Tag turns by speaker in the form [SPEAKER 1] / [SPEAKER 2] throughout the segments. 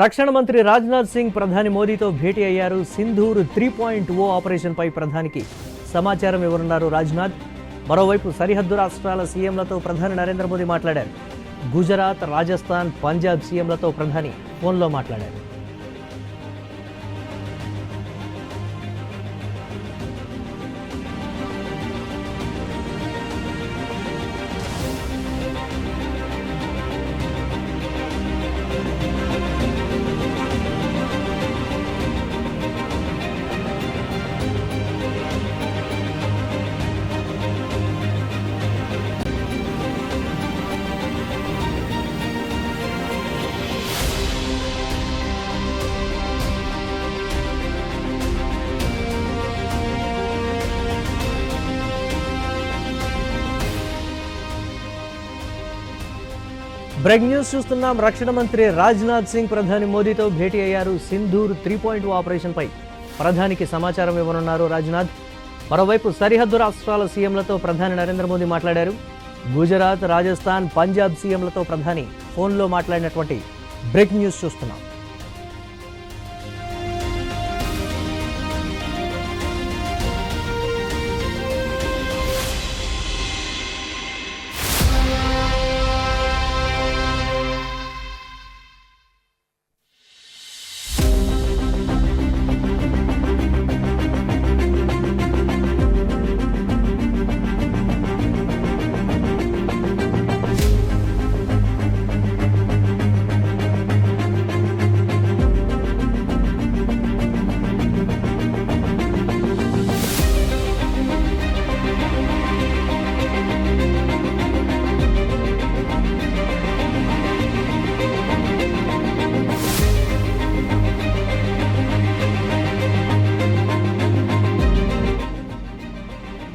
[SPEAKER 1] రక్షణ మంత్రి రాజ్నాథ్ సింగ్ ప్రధాని మోదీతో భేటీ అయ్యారు. సింధూర్ 3.0 ఆపరేషన్ పై ప్రధానికి సమాచారం ఇవ్వనున్నారు రాజ్నాథ్. మరోవైపు సరిహద్దు రాష్ట్రాల సీఎంలతో ప్రధాని నరేంద్ర మోదీ మాట్లాడారు. గుజరాత్, రాజస్థాన్, పంజాబ్ సీఎంలతో ప్రధాని ఫోన్లో మాట్లాడారు. బ్రేక్ న్యూస్ చూస్తున్నాం. రక్షణ మంత్రి రాజ్నాథ్ సింగ్ ప్రధాని మోదీతో భేటీ అయ్యారు. సింధూర్ 3.0 ఆపరేషన్ పై ప్రధానికి సమాచారం ఇవ్వనున్నారు రాజ్నాథ్. మరోవైపు సరిహద్దు రాష్ట్రాల సీఎంలతో ప్రధాని నరేంద్ర మోదీ మాట్లాడారు. గుజరాత్, రాజస్థాన్, పంజాబ్ సీఎంలతో ప్రధాని ఫోన్లో మాట్లాడినటువంటి బ్రేక్ న్యూస్ చూస్తున్నాం.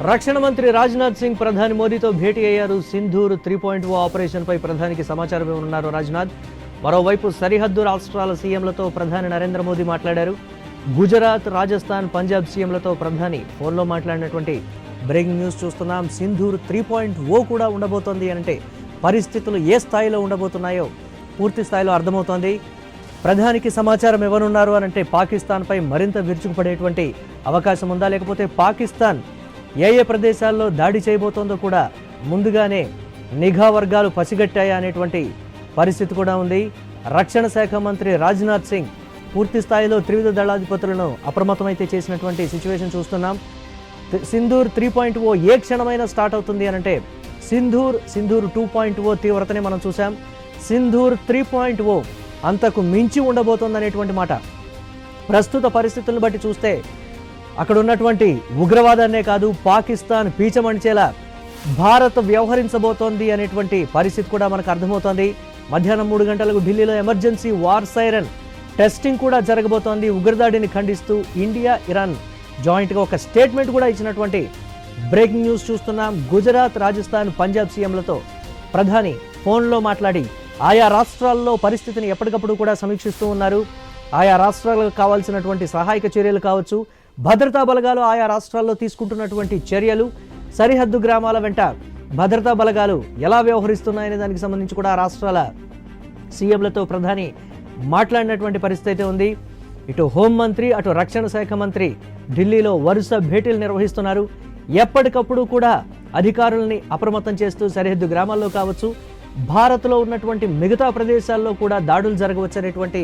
[SPEAKER 1] రక్షణ మంత్రి రాజ్నాథ్ సింగ్ ప్రధాని మోదీతో భేటీ అయ్యారు. సింధూర్ 3.0 ఆపరేషన్ పై ప్రధానికి సమాచారం ఇవ్వనున్నారు రాజ్నాథ్. మరోవైపు సరిహద్దు రాష్ట్రాల సీఎంలతో ప్రధాని నరేంద్ర మోదీ మాట్లాడారు. గుజరాత్, రాజస్థాన్, పంజాబ్ సీఎంలతో ప్రధాని ఫోన్లో మాట్లాడినటువంటి బ్రేకింగ్ న్యూస్ చూస్తున్నాం. సింధూర్ 3.0 కూడా ఉండబోతోంది అంటే పరిస్థితులు ఏ స్థాయిలో ఉండబోతున్నాయో పూర్తి స్థాయిలో అర్థమవుతోంది. ప్రధానికి సమాచారం ఇవ్వనున్నారు అనంటే పాకిస్తాన్పై మరింత విరుచుకుపడేటువంటి అవకాశం ఉందా, లేకపోతే పాకిస్తాన్ ఏ ప్రదేశాల్లో దాడి చేయబోతోందో కూడా ముందుగానే నిఘా వర్గాలు పసిగట్టాయా అనేటువంటి పరిస్థితి కూడా ఉంది. రక్షణ శాఖ మంత్రి రాజ్నాథ్ సింగ్ పూర్తి స్థాయిలో త్రివిధ దళాధిపతులను అప్రమత్తమైతే చేసినటువంటి సిచ్యువేషన్ చూస్తున్నాం. సింధూర్ 3.0 ఏ క్షణమైనా స్టార్ట్ అవుతుంది అనంటే సింధూర్ 2.0 తీవ్రతనే మనం చూసాం. సింధూర్ 3.0 అంతకు మించి ఉండబోతోంది అనేటువంటి మాట. ప్రస్తుత పరిస్థితులను బట్టి చూస్తే అక్కడ ఉన్నటువంటి ఉగ్రవాదాన్నే కాదు, పాకిస్తాన్ పీచమణిచేలా భారత్ వ్యవహరించబోతోంది అనేటువంటి పరిస్థితి కూడా మనకు అర్థమవుతోంది. మధ్యాహ్నం 3 గంటలకు ఢిల్లీలో ఎమర్జెన్సీ వార్ సైరన్ టెస్టింగ్ కూడా జరగబోతోంది. ఉగ్రదాడిని ఖండిస్తూ ఇండియా, ఇరాన్ జాయింట్గా ఒక స్టేట్మెంట్ కూడా ఇచ్చినటువంటి బ్రేకింగ్ న్యూస్ చూస్తున్నాం. గుజరాత్, రాజస్థాన్, పంజాబ్ సీఎంలతో ప్రధాని ఫోన్లో మాట్లాడి ఆయా రాష్ట్రాల్లో పరిస్థితిని ఎప్పటికప్పుడు కూడా సమీక్షిస్తూ ఉన్నారు. ఆయా రాష్ట్రాలకు కావాల్సినటువంటి సహాయక చర్యలు కావచ్చు, భద్రతా బలగాలు ఆయా రాష్ట్రాల్లో తీసుకుంటున్నటువంటి చర్యలు, సరిహద్దు గ్రామాల వెంట భద్రతా బలగాలు ఎలా వ్యవహరిస్తున్నాయనే దానికి సంబంధించి కూడా రాష్ట్రాల సీఎంలతో ప్రధాని మాట్లాడినటువంటి పరిస్థితి అయితే ఉంది. ఇటు హోంమంత్రి, అటు రక్షణ శాఖ మంత్రి ఢిల్లీలో వరుస భేటీలు నిర్వహిస్తున్నారు. ఎప్పటికప్పుడు కూడా అధికారుల్ని అప్రమత్తం చేస్తూ సరిహద్దు గ్రామాల్లో కావచ్చు, భారత్లో ఉన్నటువంటి మిగతా ప్రదేశాల్లో కూడా దాడులు జరగవచ్చనేటువంటి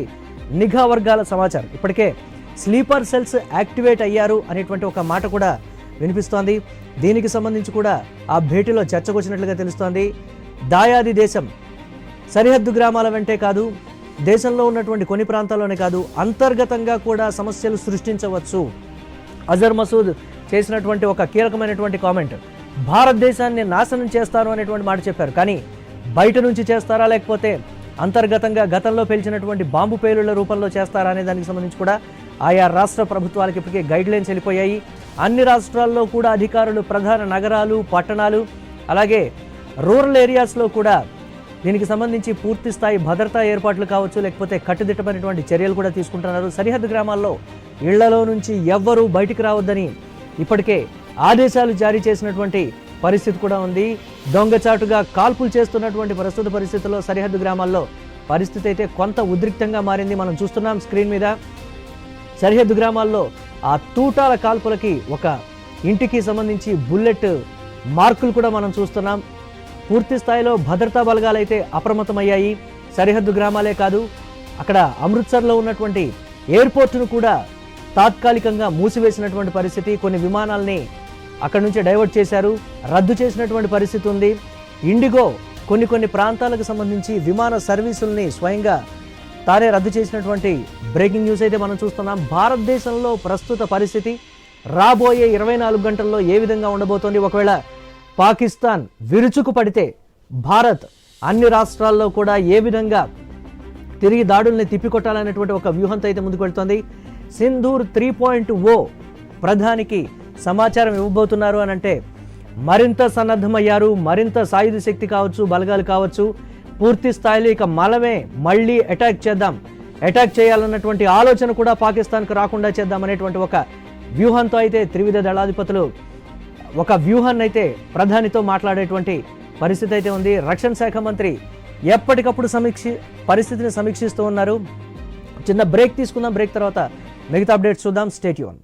[SPEAKER 1] నిఘా వర్గాల సమాచారం. ఇప్పటికే స్లీపర్ సెల్స్ యాక్టివేట్ అయ్యారు అనేటువంటి ఒక మాట కూడా వినిపిస్తోంది. దీనికి సంబంధించి కూడా ఆ భేటీలో చర్చకొచ్చినట్లుగా తెలుస్తోంది. దాయాది దేశం సరిహద్దు గ్రామాల వెంటే కాదు, దేశంలో ఉన్నటువంటి కొన్ని ప్రాంతాల్లోనే కాదు, అంతర్గతంగా కూడా సమస్యలు సృష్టించవచ్చు. అజర్ మసూద్ చేసినటువంటి ఒక కీలకమైనటువంటి కామెంట్, భారతదేశాన్ని నాశనం చేస్తాను అనేటువంటి మాట చెప్పారు. కానీ బయట నుంచి చేస్తారా, లేకపోతే అంతర్గతంగా గతంలో పేల్చినటువంటి బాంబు పేలుళ్ల రూపంలో చేస్తారా అనే దానికి సంబంధించి కూడా ఆయా రాష్ట్ర ప్రభుత్వాలకు ఇప్పటికే గైడ్ లైన్స్ వెళ్ళిపోయాయి. అన్ని రాష్ట్రాల్లో కూడా అధికారులు ప్రధాన నగరాలు, పట్టణాలు, అలాగే రూరల్ ఏరియాస్లో కూడా దీనికి సంబంధించి పూర్తి స్థాయి భద్రతా ఏర్పాట్లు కావచ్చు, లేకపోతే కట్టుదిట్టమైనటువంటి చర్యలు కూడా తీసుకుంటున్నారు. సరిహద్దు గ్రామాల్లో ఇళ్లలో నుంచి ఎవ్వరూ బయటికి రావద్దని ఇప్పటికే ఆదేశాలు జారీ చేసినటువంటి పరిస్థితి కూడా ఉంది. దొంగచాటుగా కాల్పులు చేస్తున్నటువంటి ప్రస్తుత పరిస్థితుల్లో సరిహద్దు గ్రామాల్లో పరిస్థితి అయితే కొంత ఉద్రిక్తంగా మారింది. మనం చూస్తున్నాం స్క్రీన్ మీద సరిహద్దు గ్రామాల్లో ఆ తూటాల కాల్పులకి ఒక ఇంటికి సంబంధించి బుల్లెట్ మార్కులు కూడా మనం చూస్తున్నాం. పూర్తి స్థాయిలో భద్రతా బలగాలు అయితే అప్రమత్తమయ్యాయి. సరిహద్దు గ్రామాలే కాదు, అక్కడ అమృత్సర్లో ఉన్నటువంటి ఎయిర్పోర్టును కూడా తాత్కాలికంగా మూసివేసినటువంటి పరిస్థితి. కొన్ని విమానాల్ని అక్కడి నుంచి డైవర్ట్ చేశారు, రద్దు చేసినటువంటి పరిస్థితి ఉంది. ఇండిగో కొన్ని ప్రాంతాలకు సంబంధించి విమాన సర్వీసుల్ని స్వయంగా తానే రద్దు చేసినటువంటి బ్రేకింగ్ న్యూస్ అయితే మనం చూస్తున్నాం. భారతదేశంలో ప్రస్తుత పరిస్థితి రాబోయే 24 గంటల్లో ఏ విధంగా ఉండబోతోంది? ఒకవేళ పాకిస్తాన్ విరుచుకు పడితే భారత్ అన్ని రాష్ట్రాల్లో కూడా ఏ విధంగా తిరిగి దాడుల్ని తిప్పికొట్టాలనేటువంటి ఒక వ్యూహంతో అయితే ముందుకు వెళ్తోంది. సింధూర్ 3.0 ప్రధానికి సమాచారం ఇవ్వబోతున్నారు అని అంటే మరింత సన్నద్ధమయ్యారు. మరింత సాయుధ శక్తి కావచ్చు, బలగాలు కావచ్చు, పూర్తి స్థాయిలో ఇక మళ్ళీ అటాక్ చేయాలన్నటువంటి ఆలోచన కూడా పాకిస్తాన్కు రాకుండా చేద్దామనేటువంటి ఒక వ్యూహంతో అయితే త్రివిధ దళాధిపతులు ఒక వ్యూహాన్ని అయితే ప్రధానితో మాట్లాడేటువంటి పరిస్థితి అయితే ఉంది. రక్షణ శాఖ మంత్రి ఎప్పటికప్పుడు పరిస్థితిని సమీక్షిస్తూ ఉన్నారు. చిన్న బ్రేక్ తీసుకుందాం, బ్రేక్ తర్వాత మిగతా అప్డేట్స్ చూద్దాం. Stay tune.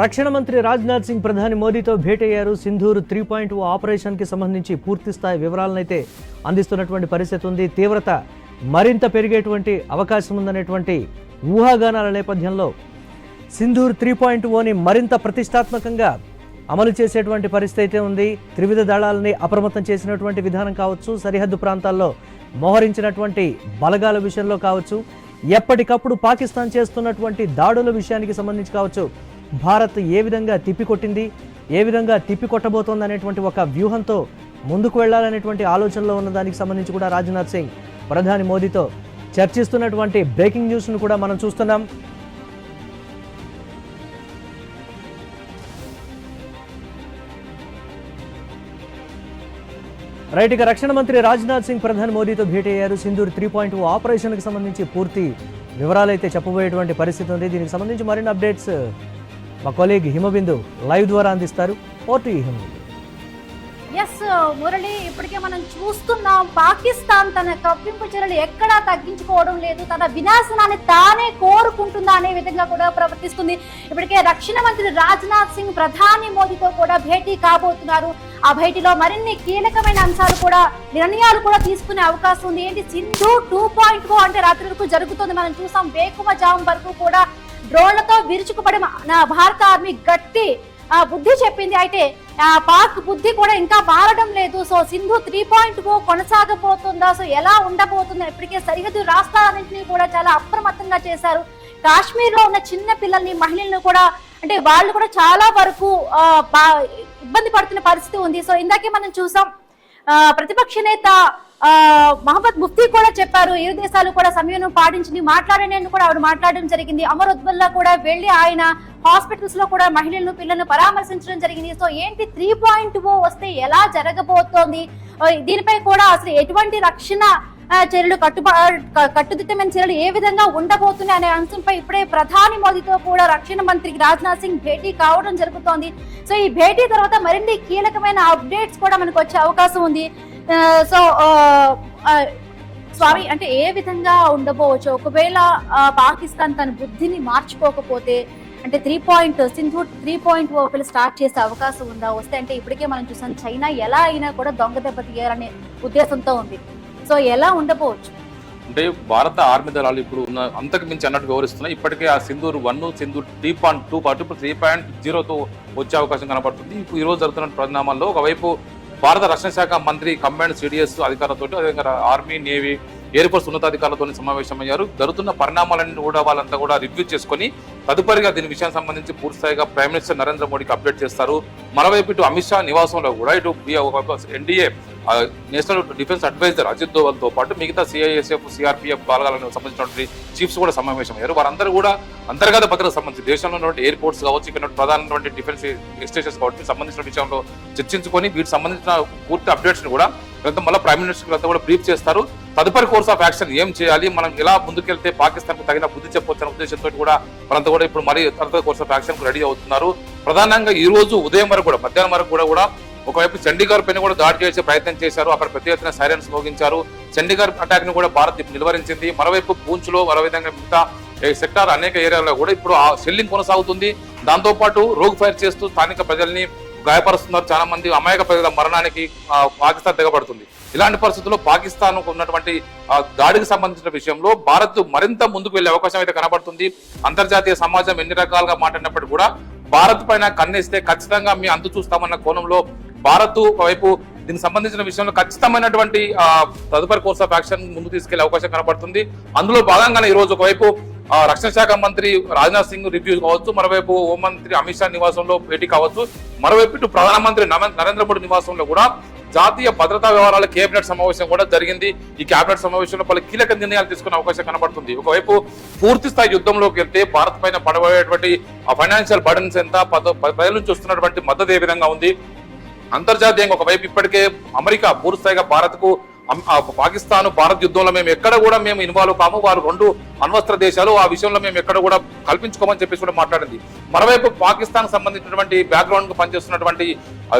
[SPEAKER 1] రక్షణ మంత్రి రాజ్నాథ్ సింగ్ ప్రధాని మోదీతో భేటీ అయ్యారు. సింధూర్ 3.0 ఆపరేషన్కి సంబంధించి పూర్తి స్థాయి వివరాలను అయితే అందిస్తున్నటువంటి పరిస్థితి ఉంది. తీవ్రత మరింత పెరిగేటువంటి అవకాశం ఉందనేటువంటి ఊహాగానాల నేపథ్యంలో సింధూర్ 3.0ని మరింత ప్రతిష్టాత్మకంగా అమలు చేసేటువంటి పరిస్థితి అయితే ఉంది. త్రివిధ దళాలని అప్రమత్తం చేసినటువంటి విధానం కావచ్చు, సరిహద్దు ప్రాంతాల్లో మోహరించినటువంటి బలగాల విషయంలో కావచ్చు, ఎప్పటికప్పుడు పాకిస్తాన్ చేస్తున్నటువంటి దాడుల విషయానికి సంబంధించి కావచ్చు, భారత్ ఏ విధంగా తిప్పికొట్టింది, ఏ విధంగా తిప్పికొట్టబోతోంది అనేటువంటి ఒక వ్యూహంతో ముందుకు వెళ్లాలనేటువంటి ఆలోచనలో ఉన్న దానికి సంబంధించి కూడా రాజ్నాథ్ సింగ్ ప్రధాని మోదీతో చర్చిస్తున్నటువంటి బ్రేకింగ్ న్యూస్ను కూడా మనం చూస్తున్నాం. రైట్, ఇక రక్షణ మంత్రి రాజ్నాథ్ సింగ్ ప్రధాని మోదీతో భేటీ అయ్యారు. సింధూర్ 3.0 ఆపరేషన్కి సంబంధించి పూర్తి వివరాలు అయితే చెప్పబోయేటువంటి పరిస్థితి ఉంది. దీనికి సంబంధించి మరిన్ని అప్డేట్స్ మా కొలీగ్ హిమబిందు లైవ్ ద్వారా అందిస్తారు. ఓటు హిమబిందు.
[SPEAKER 2] ఎస్ మురళి, ఇప్పటికే మనం చూస్తున్నాం పాకిస్తాన్ తన కవ్వింపు చర్యలు ఎక్కడా తగ్గించుకోవడం లేదు, తన వినాశనాన్ని తానే కోరుకుంటుందా అనే విధంగా కూడా ప్రవర్తిస్తుంది. ఇప్పటికే రక్షణ మంత్రి రాజ్నాథ్ సింగ్ ప్రధాని మోదీతో కూడా భేటీ కాబోతున్నారు. ఆ భేటీలో మరిన్ని కీలకమైన అంశాలు కూడా, నిర్ణయాలు కూడా తీసుకునే అవకాశం ఉంది. ఏంటి సింధూర్ 2.0 అంటే రాత్రి వరకు జరుగుతుంది. మనం చూసాం వేకువజాము వరకు కూడా డ్రోన్లతో విరుచుకుపడి భారత ఆర్మీ గట్టి బుద్ధి చెప్పింది. అయితే పాక్ బుద్ధి కూడా ఇంకా మారడం లేదు. సో సింధు 3.0 కొనసాగబోతుందా, సో ఎలా ఉండబోతుందో ఇప్పటికే సరిహద్దు రాష్ట్రాలన్నింటినీ కూడా చాలా అప్రమత్తంగా చేశారు. కాశ్మీర్ లో ఉన్న చిన్న పిల్లల్ని, మహిళలను కూడా, అంటే వాళ్ళు కూడా చాలా వరకు ఇబ్బంది పడుతున్న పరిస్థితి ఉంది. సో ఇందాకే మనం చూసాం ప్రతిపక్ష నేత మహమ్మద్ ముఫ్తీ కూడా చెప్పారు, ఇరు దేశాలు కూడా సమయం పాటించింది, మాట్లాడేందుకు కూడా ఆవిడ మాట్లాడడం జరిగింది. అమర్ ఉద్బుల్లా కూడా వెళ్లి ఆయన హాస్పిటల్స్ లో కూడా మహిళలను పిల్లలను పరామర్శించడం జరిగింది. సో ఏంటి 3.0 వస్తే ఎలా జరగబోతోంది, దీనిపై కూడా అసలు ఎటువంటి రక్షణ చర్యలు కట్టుదిట్టమైన చర్యలు ఏ విధంగా ఉండబోతున్నాయి అనే అంశంపై ఇప్పుడే ప్రధాని మోదీతో కూడా రక్షణ మంత్రి రాజ్నాథ్ సింగ్ భేటీ కావడం జరుగుతోంది. సో ఈ భేటీ తర్వాత మరిన్ని కీలకమైన అప్డేట్స్ కూడా మనకు వచ్చే అవకాశం ఉంది. సో స్వామి, అంటే ఏ విధంగా ఉండబోవచ్చు ఒకవేళ పాకిస్తాన్ తన బుద్ధిని మార్చుకోకపోతే, అంటే సింధూర్ 3.0 ఒకవేళ స్టార్ట్ చేసే అవకాశం ఉందా? వస్తే అంటే ఇప్పటికే మనం చూసాం చైనా ఎలా అయినా కూడా దొంగ దెబ్బ తీయాలనే ఉద్దేశంతో ఉంది. సో ఎలా ఉండబోవచ్చు?
[SPEAKER 3] అంటే భారత ఆర్మీ దళాలు ఇప్పుడు ఉన్న అంతకు మించి అన్నట్టు వివరిస్తున్నాయి. ఇప్పటికే ఆ సింధూర్ 1, సింధూర్ 3.2 పాటు ఇప్పుడు 3.0తో వచ్చే అవకాశం కనబడుతుంది. ఇప్పుడు ఈ రోజు జరుగుతున్న పరిణామాల్లో ఒకవైపు భారత రక్షణ శాఖ మంత్రి కంబైన్డ్ సిడిఎస్ అధికారులతో, అదేవిధంగా ఆర్మీ, నేవీ, ఎయిర్ ఫోర్స్ ఉన్నతాధికారులతో సమావేశమయ్యారు. జరుగుతున్న పరిణామాలన్నీ కూడా వాళ్ళంతా కూడా రివ్యూ చేసుకుని తదుపరిగా దీని విషయానికి సంబంధించి పూర్తిస్థాయిగా ప్రైమ్ మినిస్టర్ నరేంద్ర మోడీకి అప్డేట్ చేస్తారు. మరోవైపు ఇటు అమిత్ షా నివాసంలో కూడా ఇటు NDA national defence adviser Ajit Doval తో పాటు మిగతా సిఐఎస్ఎఫ్, సిఆర్పిఎఫ్ బలగాలకు సంబంధించినటువంటి చీఫ్స్ కూడా సమావేశమయ్యారు. వారందరూ కూడా అంతర్గత భద్రతకు సంబంధించి దేశంలో ఉన్నటువంటి ఎయిర్పోర్ట్స్ కావచ్చు, ఇక్కడ ప్రధానటువంటి డిఫెన్స్ స్టేషన్స్ కావచ్చు సంబంధించిన విషయంలో చర్చించుకొని వీటికి సంబంధించిన పూర్తి అప్డేట్స్ కూడా మళ్ళీ ప్రైమ్ మినిస్టర్ కూడా బ్రీఫ్ చేస్తారు. తదుపరి కోర్స్ ఆఫ్ యాక్షన్ ఏం చేయాలి, మనం ఎలా ముందుకెళ్తే పాకిస్తాన్ కు తగిన బుద్ధి చెప్పొచ్చనే ఉద్దేశంతో కూడా వాళ్ళంతా కూడా ఇప్పుడు మరి తదుపరి కోర్స్ ఆఫ్ యాక్షన్ రెడీ అవుతున్నారు. ప్రధానంగా ఈ రోజు ఉదయం వరకు కూడా మధ్యాహ్నం వరకు కూడా ఒకవైపు చండీగఢ్ పైన కూడా దాడి చేసే ప్రయత్నం చేశారు. అక్కడ పెద్ద ఎత్తున సైరన్స్ మోగించారు. చండీగఢ్ అటాక్ ని కూడా భారత్ నిలువరించింది. మరోవైపు పూంచ్ లో మరోవిధంగా మిగతా సెక్టార్ అనేక ఏరియాలో కూడా ఇప్పుడు ఆ షెల్లింగ్ కొనసాగుతుంది. దాంతో పాటు రోగ్ ఫైర్ చేస్తూ స్థానిక ప్రజల్ని గాయపరుస్తున్నారు. చాలా మంది అమాయక ప్రజల మరణానికి పాకిస్తాన్ తెగబడుతుంది. ఇలాంటి పరిస్థితుల్లో పాకిస్తాన్ ఉన్నటువంటి దాడికి సంబంధించిన విషయంలో భారత్ మరింత ముందుకు వెళ్లే అవకాశం అయితే కనబడుతుంది. అంతర్జాతీయ సమాజం ఎన్ని రకాలుగా మాట్లాడినప్పటికీ కూడా భారత్ పైన కన్నేస్తే ఖచ్చితంగా మీ అంతు చూస్తామన్న కోణంలో భారత్ ఒకవైపు దీనికి సంబంధించిన విషయంలో ఖచ్చితమైనటువంటి తదుపరి కోర్స్ ఆఫ్ యాక్షన్ ముందుకు తీసుకెళ్లే అవకాశం కనబడుతుంది. అందులో భాగంగానే ఈ రోజు ఒకవైపు రక్షణ శాఖ మంత్రి రాజ్నాథ్ సింగ్ రివ్యూ కావచ్చు, మరోవైపు హోంమంత్రి అమిత్ షా నివాసంలో భేటీ కావచ్చు, మరోవైపు ఇటు ప్రధానమంత్రి నరేంద్ర మోడీ నివాసంలో కూడా జాతీయ భద్రతా వ్యవహారాల కేబినెట్ సమావేశం కూడా జరిగింది. ఈ కేబినెట్ సమావేశంలో పలు కీలక నిర్ణయాలు తీసుకునే అవకాశం కనబడుతుంది. ఒకవైపు పూర్తి స్థాయి యుద్ధంలోకి వెళ్తే భారత్ పైన పడబోయేటువంటి ఫైనాన్షియల్ బర్డన్స్ ఎంత, ప్రజల నుంచి వస్తున్నటువంటి మద్దతు ఏ విధంగా ఉంది, అంతర్జాతీయంగా ఒకవైపు ఇప్పటికే అమెరికా పూర్తి స్థాయిగా భారత్ కు పాకిస్తాన్ భారత్ యుద్ధంలో మేము ఎక్కడ కూడా మేము ఇన్వాల్వ్ కాము, వారు 2 అణ్వస్త్ర దేశాలు, ఆ విషయంలో మేము ఎక్కడ కూడా కల్పించుకోమని చెప్పేసి కూడా మాట్లాడింది. మరోవైపు పాకిస్తాన్ సంబంధించినటువంటి బ్యాక్గ్రౌండ్ కు పనిచేస్తున్నటువంటి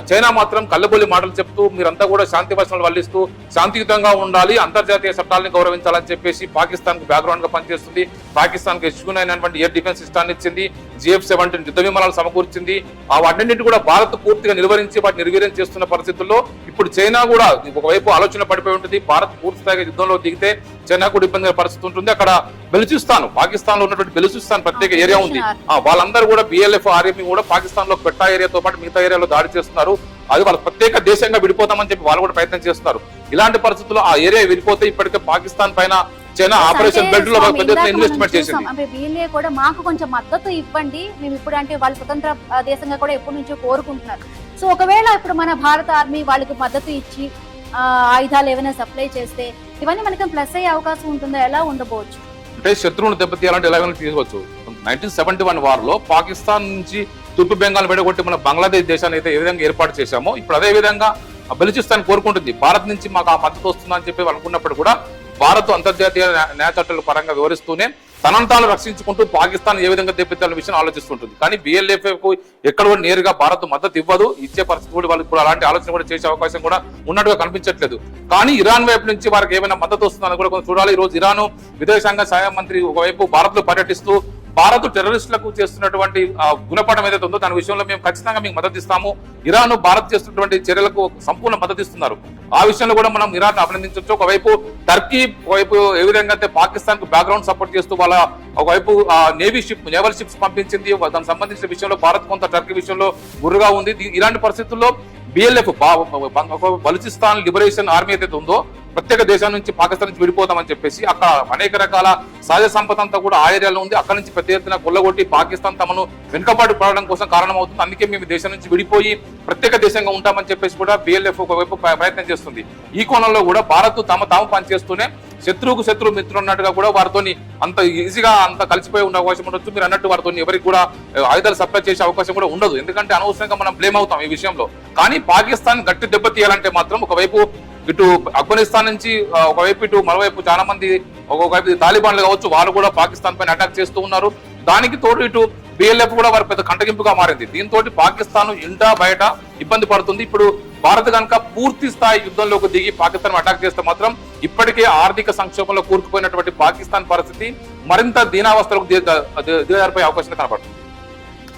[SPEAKER 3] చైనా మాత్రం కళ్ళబొల్లి మాటలు చెప్తూ మీరంతా కూడా శాంతి వచనాలు వల్లిస్తూ శాంతియుతంగా ఉండాలి, అంతర్జాతీయ చట్టాలను గౌరవించాలని చెప్పేసి పాకిస్తాన్ కు బ్యాక్గ్రౌండ్ గా పనిచేస్తుంది. పాకిస్తాన్ కు H-9 అయినటువంటి ఎయిర్ డిఫెన్స్ సిస్టాన్ని ఇచ్చింది, GF-17 యుద్ధ విమానాలు సమకూర్చింది. వాటిన్నింటి కూడా భారత్ పూర్తిగా నిలువరించి వాటిని నిర్వీర్యం చేస్తున్న పరిస్థితుల్లో ఇప్పుడు చైనా కూడా ఒకవైపు ఆలోచన పడిపోయి ఉంటుంది. భారత్ పూర్తి స్థాయిగా యుద్ధంలో దిగితే చైనా కూడా ఇబ్బంది పరిస్థితి ఉంటుంది. అక్కడ బెలూచిస్తాన్, పాకిస్తాన్ లో ఉన్నటువంటి బెలూచిస్తాన్ ప్రత్యేక ఏరియా ఉంది. వాళ్ళందరూ కూడా BLF ఆర్మీ కూడా పాకిస్తాన్ లో పెట్టా ఏరియాతో పాటు మిగతా ఏరియాలో దాడి చేస్తున్నారు. అది వాళ్ళ ప్రత్యేక దేశంగా విడిపోతామని చెప్పి వాళ్ళు కూడా ప్రయత్నం చేస్తున్నారు. ఇలాంటి పరిస్థితుల్లో ఆ ఏరియా విడిపోతే ఇప్పటికే పాకిస్తాన్ పైన చైనా ఆపరేషన్ బెల్ట్ లో ఇన్వెస్ట్మెంట్ చేసింది.
[SPEAKER 2] వీళ్ళే కూడా మాకు కొంచెం మద్దతు ఇవ్వండి, మేము ఇప్పుడు అంటే వాళ్ళు స్వతంత్ర దేశంగా కూడా ఎప్పటి నుంచో కోరుకుంటున్నారు. సో ఒకవేళ ఇప్పుడు మన భారత ఆర్మీ వాళ్ళకి మద్దతు ఇచ్చి ఆయుధాలు ఏమైనా సప్లై చేస్తే ఇవన్నీ మనకి ప్లస్ అయ్యే అవకాశం ఉంటుందో, ఎలా ఉండబోవచ్చు?
[SPEAKER 3] అంటే శత్రువును దెబ్బతీయాలంటే ఎలాగైనా తీసుకోవచ్చు. 1971 వార్ లో పాకిస్తాన్ నుంచి తూర్పు బెంగాల్ విడగొట్టి మన బంగ్లాదేశ్ దేశాన్ని అయితే ఏ విధంగా ఏర్పాటు చేశామో ఇప్పుడు అదే విధంగా బెలూచిస్తాన్ కోరుకుంటుంది. భారత్ నుంచి మాకు ఆ మద్దతు వస్తుందని చెప్పి అనుకున్నప్పుడు కూడా భారత్ అంతర్జాతీయ న్యాయ చట్టాల పరంగా వివరిస్తూనే తనను తాను రక్షించుకుంటూ పాకిస్తాన్ ఏ విధంగా దెబ్బతీయాలనే విషయం ఆలోచిస్తుంటుంది. కానీ BLF కు ఎక్కడ కూడా నేరుగా భారత్ మద్దతు ఇవ్వదు, ఇచ్చే పరిస్థితి కూడా వాళ్ళు ఇప్పుడు అలాంటి ఆలోచన కూడా చేసే అవకాశం కూడా ఉన్నట్టుగా కనిపించట్లేదు. కానీ ఇరాన్ వైపు నుంచి వారికి ఏమైనా మద్దతు వస్తుందని కూడా కొంచెం చూడాలి. ఈ రోజు ఇరాన్ విదేశాంగ సహాయ మంత్రి ఒకవైపు భారత్ లో పర్యటిస్తూ భారత్ టెర్రరిస్టులకు చేస్తున్నటువంటి గుణపాఠం ఏదైతే ఉందో దాని విషయంలో మేము ఖచ్చితంగా మీకు మద్దతు ఇస్తాము, ఇరాన్ భారత్ చేస్తున్నటువంటి చర్యలకు సంపూర్ణ మద్దతు ఇస్తున్నారు. ఆ విషయంలో కూడా మనం ఇరాన్ అభినందించవచ్చు. ఒకవైపు టర్కీ ఒకవైపు ఏ విధంగా అయితే పాకిస్తాన్ కు బ్యాక్గ్రౌండ్ సపోర్ట్ చేస్తూ వాళ్ళ ఒకవైపు నేవల్ షిప్స్ పంపించింది. దానికి సంబంధించిన విషయంలో భారత్ కొంత టర్కీ విషయంలో గుర్రుగా ఉంది. ఇలాంటి పరిస్థితుల్లో బిఎల్ఎఫ్ బలూచిస్తాన్ లిబరేషన్ ఆర్మీ ఏదైతే ఉందో ప్రత్యేక దేశం నుంచి పాకిస్తాన్ నుంచి విడిపోతామని చెప్పేసి అక్కడ అనేక రకాల సహజ సంపద అంతా కూడా ఆ ఏరియాలో ఉంది. అక్కడ నుంచి పెద్ద ఎత్తున కొల్లగొట్టి పాకిస్తాన్ తమను వెనుకబాటు పడడం కోసం కారణమవుతుంది. అందుకే మేము దేశం నుంచి విడిపోయి ప్రత్యేక దేశంగా ఉంటామని చెప్పేసి కూడా బిఎల్ఎఫ్ ఒకవైపు ప్రయత్నం చేస్తుంది. ఈ కోణంలో కూడా భారత్ తాము పనిచేస్తూనే శత్రువుకు శత్రువు మిత్రులు అన్నట్టుగా కూడా వారితో అంత ఈజీగా అంత కలిసిపోయి ఉండే అవకాశం ఉండొచ్చు. మీరు అన్నట్టు వారితో ఎవరికి కూడా ఆయుధాలు సప్లై చేసే అవకాశం కూడా ఉండదు. ఎందుకంటే అనవసరంగా మనం బ్లేమ్ అవుతాం ఈ విషయంలో. కానీ పాకిస్తాన్ గట్టి దెబ్బతీయాలంటే మాత్రం ఒకవైపు ఇటు ఆఫ్ఘనిస్తాన్ నుంచి ఒకవైపు ఇటు మరోవైపు చాలా మంది ఒకవైపు తాలిబాన్లు కావచ్చు వాళ్ళు కూడా పాకిస్తాన్ పైన అటాక్ చేస్తూ ఉన్నారు. దానికి తోడు ఇటు బిఎల్ఎఫ్ కూడా వారి పెద్ద కంటగింపుగా మారింది. దీంతో పాకిస్తాన్ ఇంటా బయట ఇబ్బంది పడుతుంది. ఇప్పుడు భారత్ కనుక పూర్తి స్థాయి యుద్ధంలోకి దిగి పాకిస్తాన్ అటాక్ చేస్తే మాత్రం ఇప్పటికే ఆర్థిక సంక్షోభంలో కూరుకుపోయినటువంటి పాకిస్తాన్ పరిస్థితి మరింత దీనావస్థలకు దిగజారిపోయే అవకాశం కనపడుతుంది.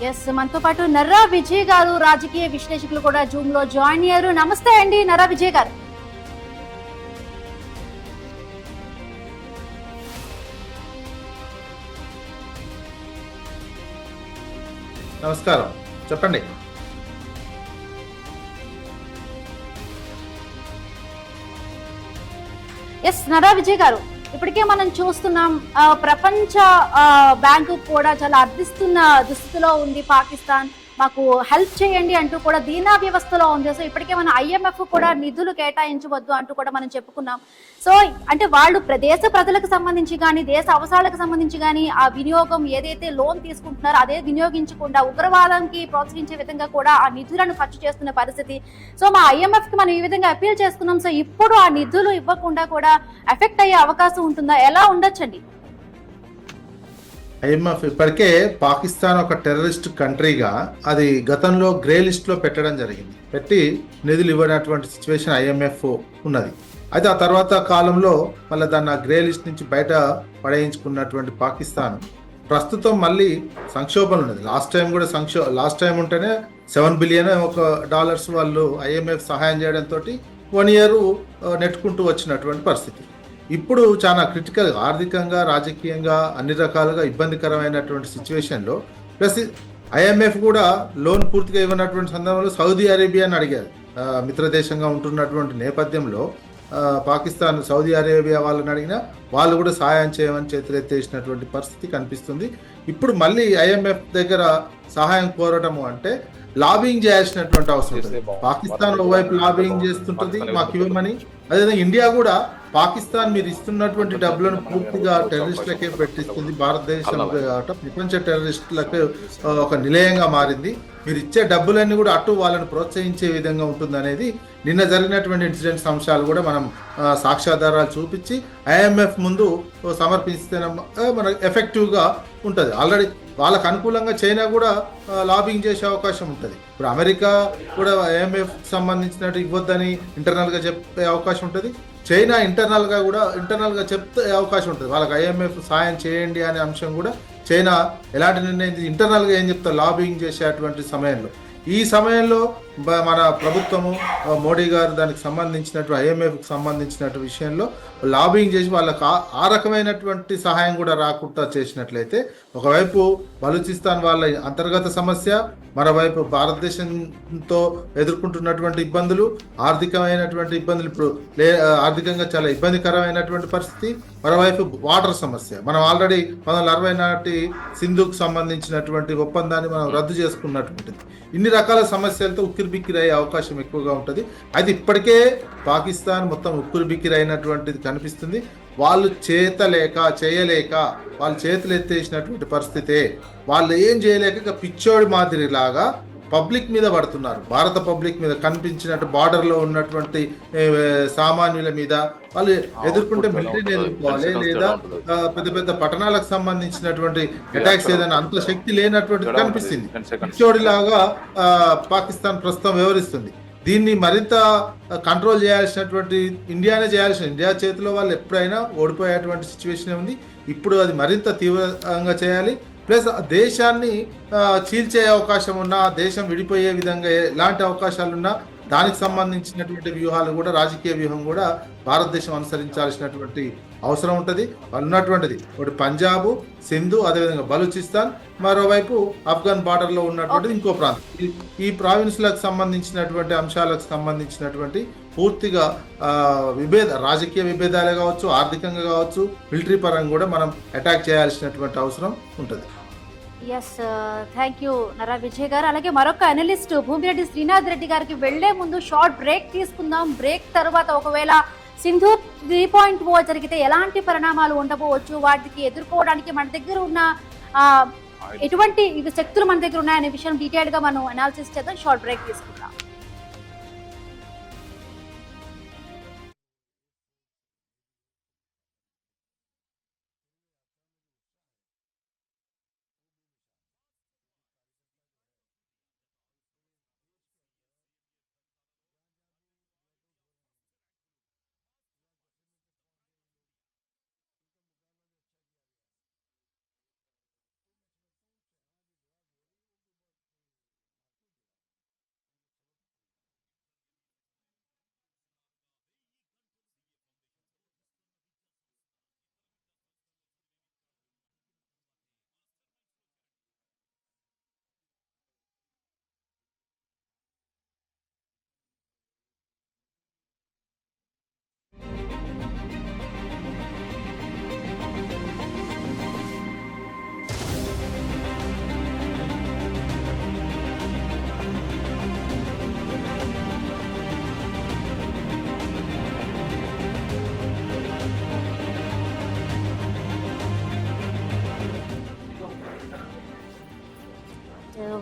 [SPEAKER 2] ఎస్, మనతో పాటు నర్రా విజయ్ గారు రాజకీయ విశ్లేషకులు కూడా జూమ్ లో జాయిన్ అయ్యారు. నమస్తే అండి నర్రా విజయ్ గారు.
[SPEAKER 4] నమస్కారం, చెప్పండి.
[SPEAKER 2] ఎస్ నర్రా విజయ్ గారు, ఇప్పటికే మనం చూస్తున్నాం ప్రపంచ బ్యాంకు కూడా చాలా అర్థిస్తున్న దుస్థితిలో ఉంది పాకిస్తాన్. మాకు హెల్ప్ చేయండి అంటూ కూడా దీనా వ్యవస్థలో ఉంది. సో ఇప్పటికే మనం IMF కూడా నిధులు కేటాయించవద్దు అంటూ కూడా మనం చెప్పుకున్నాం. సో అంటే వాళ్ళు దేశ ప్రజలకు సంబంధించి కానీ దేశ అవసరాలకు సంబంధించి కానీ ఆ వినియోగం ఏదైతే లోన్ తీసుకుంటున్నారో అదే వినియోగించకుండా ఉగ్రవాదానికి ప్రోత్సహించే విధంగా కూడా ఆ నిధులను ఖర్చు చేస్తున్న పరిస్థితి. సో మా IMF కి మనం ఈ విధంగా అపీల్ చేసుకున్నాం. సో ఇప్పుడు ఆ నిధులు ఇవ్వకుండా కూడా ఎఫెక్ట్ అయ్యే అవకాశం ఉంటుందా? ఎలా ఉండొచ్చండి?
[SPEAKER 4] IMF ఇప్పటికే పాకిస్తాన్ ఒక టెర్రరిస్ట్ కంట్రీగా అది గతంలో గ్రే లిస్ట్ లో పెట్టడం జరిగింది. పెట్టి నిధులు ఇవ్వనటువంటి సిచ్యువేషన్ IMF ఉన్నది. అయితే ఆ తర్వాత కాలంలో మళ్ళీ దాన్ని ఆ గ్రే లిస్ట్ నుంచి బయట పడేయించుకున్నటువంటి పాకిస్తాన్ ప్రస్తుతం మళ్ళీ సంక్షోభం ఉన్నది. లాస్ట్ టైం ఉంటేనే $7 బిలియన్ వాళ్ళు IMF సహాయం చేయడంతో 1 ఇయర్ నెట్టుకుంటూ వచ్చినటువంటి పరిస్థితి. ఇప్పుడు చాలా క్రిటికల్ ఆర్థికంగా రాజకీయంగా అన్ని రకాలుగా ఇబ్బందికరమైనటువంటి సిచ్యువేషన్లో ప్లస్ IMF కూడా లోన్ పూర్తిగా ఇవ్వనటువంటి సందర్భంలో సౌదీ అరేబియాని అడిగారు. మిత్రదేశంగా ఉంటున్నటువంటి నేపథ్యంలో పాకిస్తాన్ సౌదీ అరేబియా వాళ్ళని అడిగినా వాళ్ళు కూడా సహాయం చేయమని చేతులెత్తేసినటువంటి పరిస్థితి కనిపిస్తుంది. ఇప్పుడు మళ్ళీ IMF దగ్గర సహాయం కోరటము అంటే లాబింగ్ చేయాల్సినటువంటి అవసరం ఉంటుంది. పాకిస్తాన్ ఒకవైపు లాబింగ్ చేస్తుంటుంది మాకు ఇవ్వమని, అదేవిధంగా ఇండియా కూడా పాకిస్తాన్ మీరు ఇస్తున్నటువంటి డబ్బులను పూర్తిగా టెర్రరిస్టులకే పెట్టిస్తుంది. భారతదేశం ప్రపంచ టెర్రరిస్టులకు ఒక నిలయంగా మారింది. మీరు ఇచ్చే డబ్బులన్నీ కూడా అటు వాళ్ళని ప్రోత్సహించే విధంగా ఉంటుంది అనేది నిన్న జరిగినటువంటి ఇన్సిడెంట్స్ అంశాలు కూడా మనం సాక్ష్యాధారాలు చూపించి IMF ముందు సమర్పిస్తే మనకు ఎఫెక్టివ్గా ఉంటుంది. ఆల్రెడీ వాళ్ళకు అనుకూలంగా చైనా కూడా లాబింగ్ చేసే అవకాశం ఉంటుంది. ఇప్పుడు అమెరికా కూడా IMF సంబంధించినట్టు ఇవ్వద్దని ఇంటర్నల్గా చెప్పే అవకాశం ఉంటుంది. చైనా ఇంటర్నల్గా చెప్తే అవకాశం ఉంటుంది. వాళ్ళకి IMF సాయం చేయండి అనే అంశం కూడా చైనా ఎలాంటి నిర్ణయం ఇంటర్నల్గా ఏం చెప్తారు లాబింగ్ చేసేటువంటి సమయంలో. ఈ సమయంలో మన ప్రభుత్వము మోడీ గారు దానికి సంబంధించినట్టు IMFకి సంబంధించినట్టు విషయంలో లాబింగ్ చేసి వాళ్ళకి ఆ రకమైనటువంటి సహాయం కూడా రాకుండా చేసినట్లయితే ఒకవైపు బలూచిస్తాన్ వాళ్ళ అంతర్గత సమస్య, మరోవైపు భారతదేశంతో ఎదుర్కొంటున్నటువంటి ఇబ్బందులు, ఆర్థికమైనటువంటి ఇబ్బందులు, ఇప్పుడు ఆర్థికంగా చాలా ఇబ్బందికరమైనటువంటి పరిస్థితి, మరోవైపు వాటర్ సమస్య. మనం ఆల్రెడీ 1960 నాటి సింధుకు సంబంధించినటువంటి ఒప్పందాన్ని మనం రద్దు చేసుకున్నటువంటిది. ఇన్ని రకాల సమస్యలతో ఉక్కిరిబిక్కిరి అయ్యే అవకాశం ఎక్కువగా ఉంటుంది. అయితే ఇప్పటికే పాకిస్తాన్ మొత్తం ఉక్కిరిబిక్కిరి అయినటువంటిది కనిపిస్తుంది. వాళ్ళు చేయలేక వాళ్ళు చేతులు ఎత్తేసినటువంటి పరిస్థితే. వాళ్ళు ఏం చేయలేక పిచ్చోడి మాదిరిలాగా పబ్లిక్ మీద పడుతున్నారు. భారత పబ్లిక్ మీద కనిపించినట్టు బార్డర్లో ఉన్నటువంటి సామాన్యుల మీద వాళ్ళు ఎదుర్కొంటే మిలిటరీని ఎదుర్కోవాలి, లేదా పెద్ద పెద్ద పట్టణాలకు సంబంధించినటువంటి అటాక్స్ ఏదైనా అంత శక్తి లేనటువంటిది కనిపిస్తుంది. పిచ్చోడిలాగా పాకిస్తాన్ ప్రస్తుతం వ్యవహరిస్తుంది. దీన్ని మరింత కంట్రోల్ చేయాల్సినటువంటి ఇండియా చేతిలో వాళ్ళు ఎప్పుడైనా ఓడిపోయేటువంటి సిచ్యువేషన్ ఉంది. ఇప్పుడు అది మరింత తీవ్రంగా చేయాలి. ప్లస్ దేశాన్ని చీల్చే అవకాశం ఉన్నా, దేశం విడిపోయే విధంగా ఎలాంటి అవకాశాలున్నా దానికి సంబంధించినటువంటి వ్యూహాలు కూడా, రాజకీయ వ్యూహం కూడా భారతదేశం అనుసరించాల్సినటువంటి అవసరం ఉంటుంది. ఉన్నటువంటిది ఒకటి పంజాబ్, సింధు, అదేవిధంగా బలూచిస్తాన్, మరోవైపు ఆఫ్ఘన్ బార్డర్లో ఉన్నటువంటిది ఇంకో ప్రాంతం. ఈ ప్రావిన్స్లకు సంబంధించినటువంటి అంశాలకు సంబంధించినటువంటి పూర్తిగా రాజకీయ విభేదాలే కావచ్చు, ఆర్థికంగా కావచ్చు, మిలిటరీ పరంగా కూడా మనం అటాక్ చేయాల్సినటువంటి అవసరం ఉంటుంది.
[SPEAKER 2] ఎస్, థ్యాంక్ యూ నరా విజయ్ గారు. అలాగే మరొక అనలిస్ట్ భూమిరెడ్డి శ్రీనాథ్ రెడ్డి గారికి వెళ్లే ముందు షార్ట్ బ్రేక్ తీసుకుందాం. బ్రేక్ తర్వాత ఒకవేళ సింధూర్ 3.0 జరిగితే ఎలాంటి పరిణామాలు ఉండబోవచ్చు, వాటికి ఎదుర్కోవడానికి మన దగ్గర ఉన్న ఎటువంటి శక్తులు మన దగ్గర ఉన్నాయనే విషయం డీటెయిల్ గా మనం అనాలిసిస్ చేద్దాం. షార్ట్ బ్రేక్ తీసుకుందాం.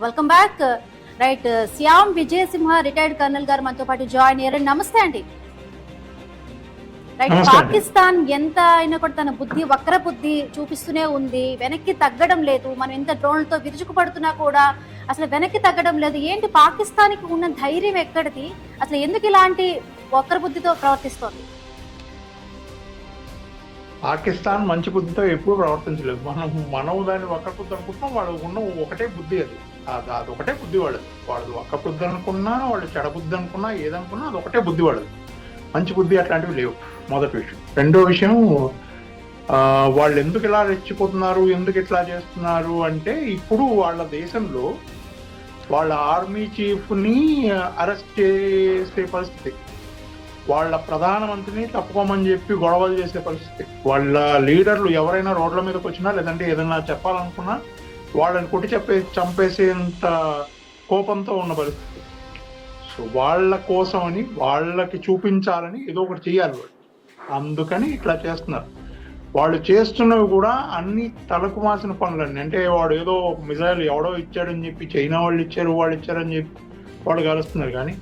[SPEAKER 2] Welcome back. Right, Shyam Vijayasimha retired colonel గారు మనతో పాటు జాయిన్ అయ్యారు. నమస్తే అండి. రైట్, పాకిస్తాన్ ఎంత అయినా కూడా తన వక్ర బుద్ధి చూపిస్తూనే ఉంది, వెనక్కి తగ్గడం లేదు. మనం ఎంత డ్రోన్లతో విరుచుకుపడుతున్నా కూడా అసలు వెనక్కి తగ్గడం లేదు. ఏంటి పాకిస్తాన్ కి ఉన్న ధైర్యం ఎక్కడిది? అసలు ఎందుకు ఇలాంటి వక్ర బుద్ధితో ప్రవర్తిస్తోంది?
[SPEAKER 5] పాకిస్తాన్ మంచి బుద్ధితో ఎప్పుడు ప్రవర్తించలేదు. మనం దాన్ని వక్ర బుద్ధి అనుకుంటున్నాం. వాళ్ళు ఉన్న ఒకటే బుద్ధి, అది ఒకటే బుద్ధి వాళ్ళది. వాళ్ళు వక్ర బుద్ధి అనుకున్నా, వాళ్ళు చెడ బుద్ధి అనుకున్నా, ఏదనుకున్నా అది ఒకటే బుద్ధి వాళ్ళది. మంచి బుద్ధి అట్లాంటివి లేవు. మొదటి విషయం. రెండో విషయం, వాళ్ళు ఎందుకు ఇలా రెచ్చిపోతున్నారు, ఎందుకు ఇట్లా చేస్తున్నారు అంటే, ఇప్పుడు వాళ్ళ దేశంలో వాళ్ళ ఆర్మీ చీఫ్ని అరెస్ట్ చేసే పరిస్థితి, వాళ్ళ ప్రధానమంత్రిని తప్పుకోమని చెప్పి గొడవలు చేసే పరిస్థితి, వాళ్ళ లీడర్లు ఎవరైనా రోడ్ల మీదకి వచ్చినా లేదంటే ఏదైనా చెప్పాలనుకున్నా వాళ్ళని కొట్టి చంపేసేంత కోపంతో ఉన్న పరిస్థితి. సో వాళ్ళ కోసమని, వాళ్ళకి చూపించాలని ఏదో ఒకటి చేయాలి వాళ్ళు. అందుకని ఇట్లా చేస్తున్నారు. వాళ్ళు చేస్తున్నవి కూడా అన్ని తలకు మాసిన పనులన్నీ. అంటే వాడు ఏదో మిజైల్ ఎవడో ఇచ్చాడని చెప్పి, చైనా వాళ్ళు ఇచ్చారని చెప్పి వాళ్ళు కలుస్తున్నారు. కానీ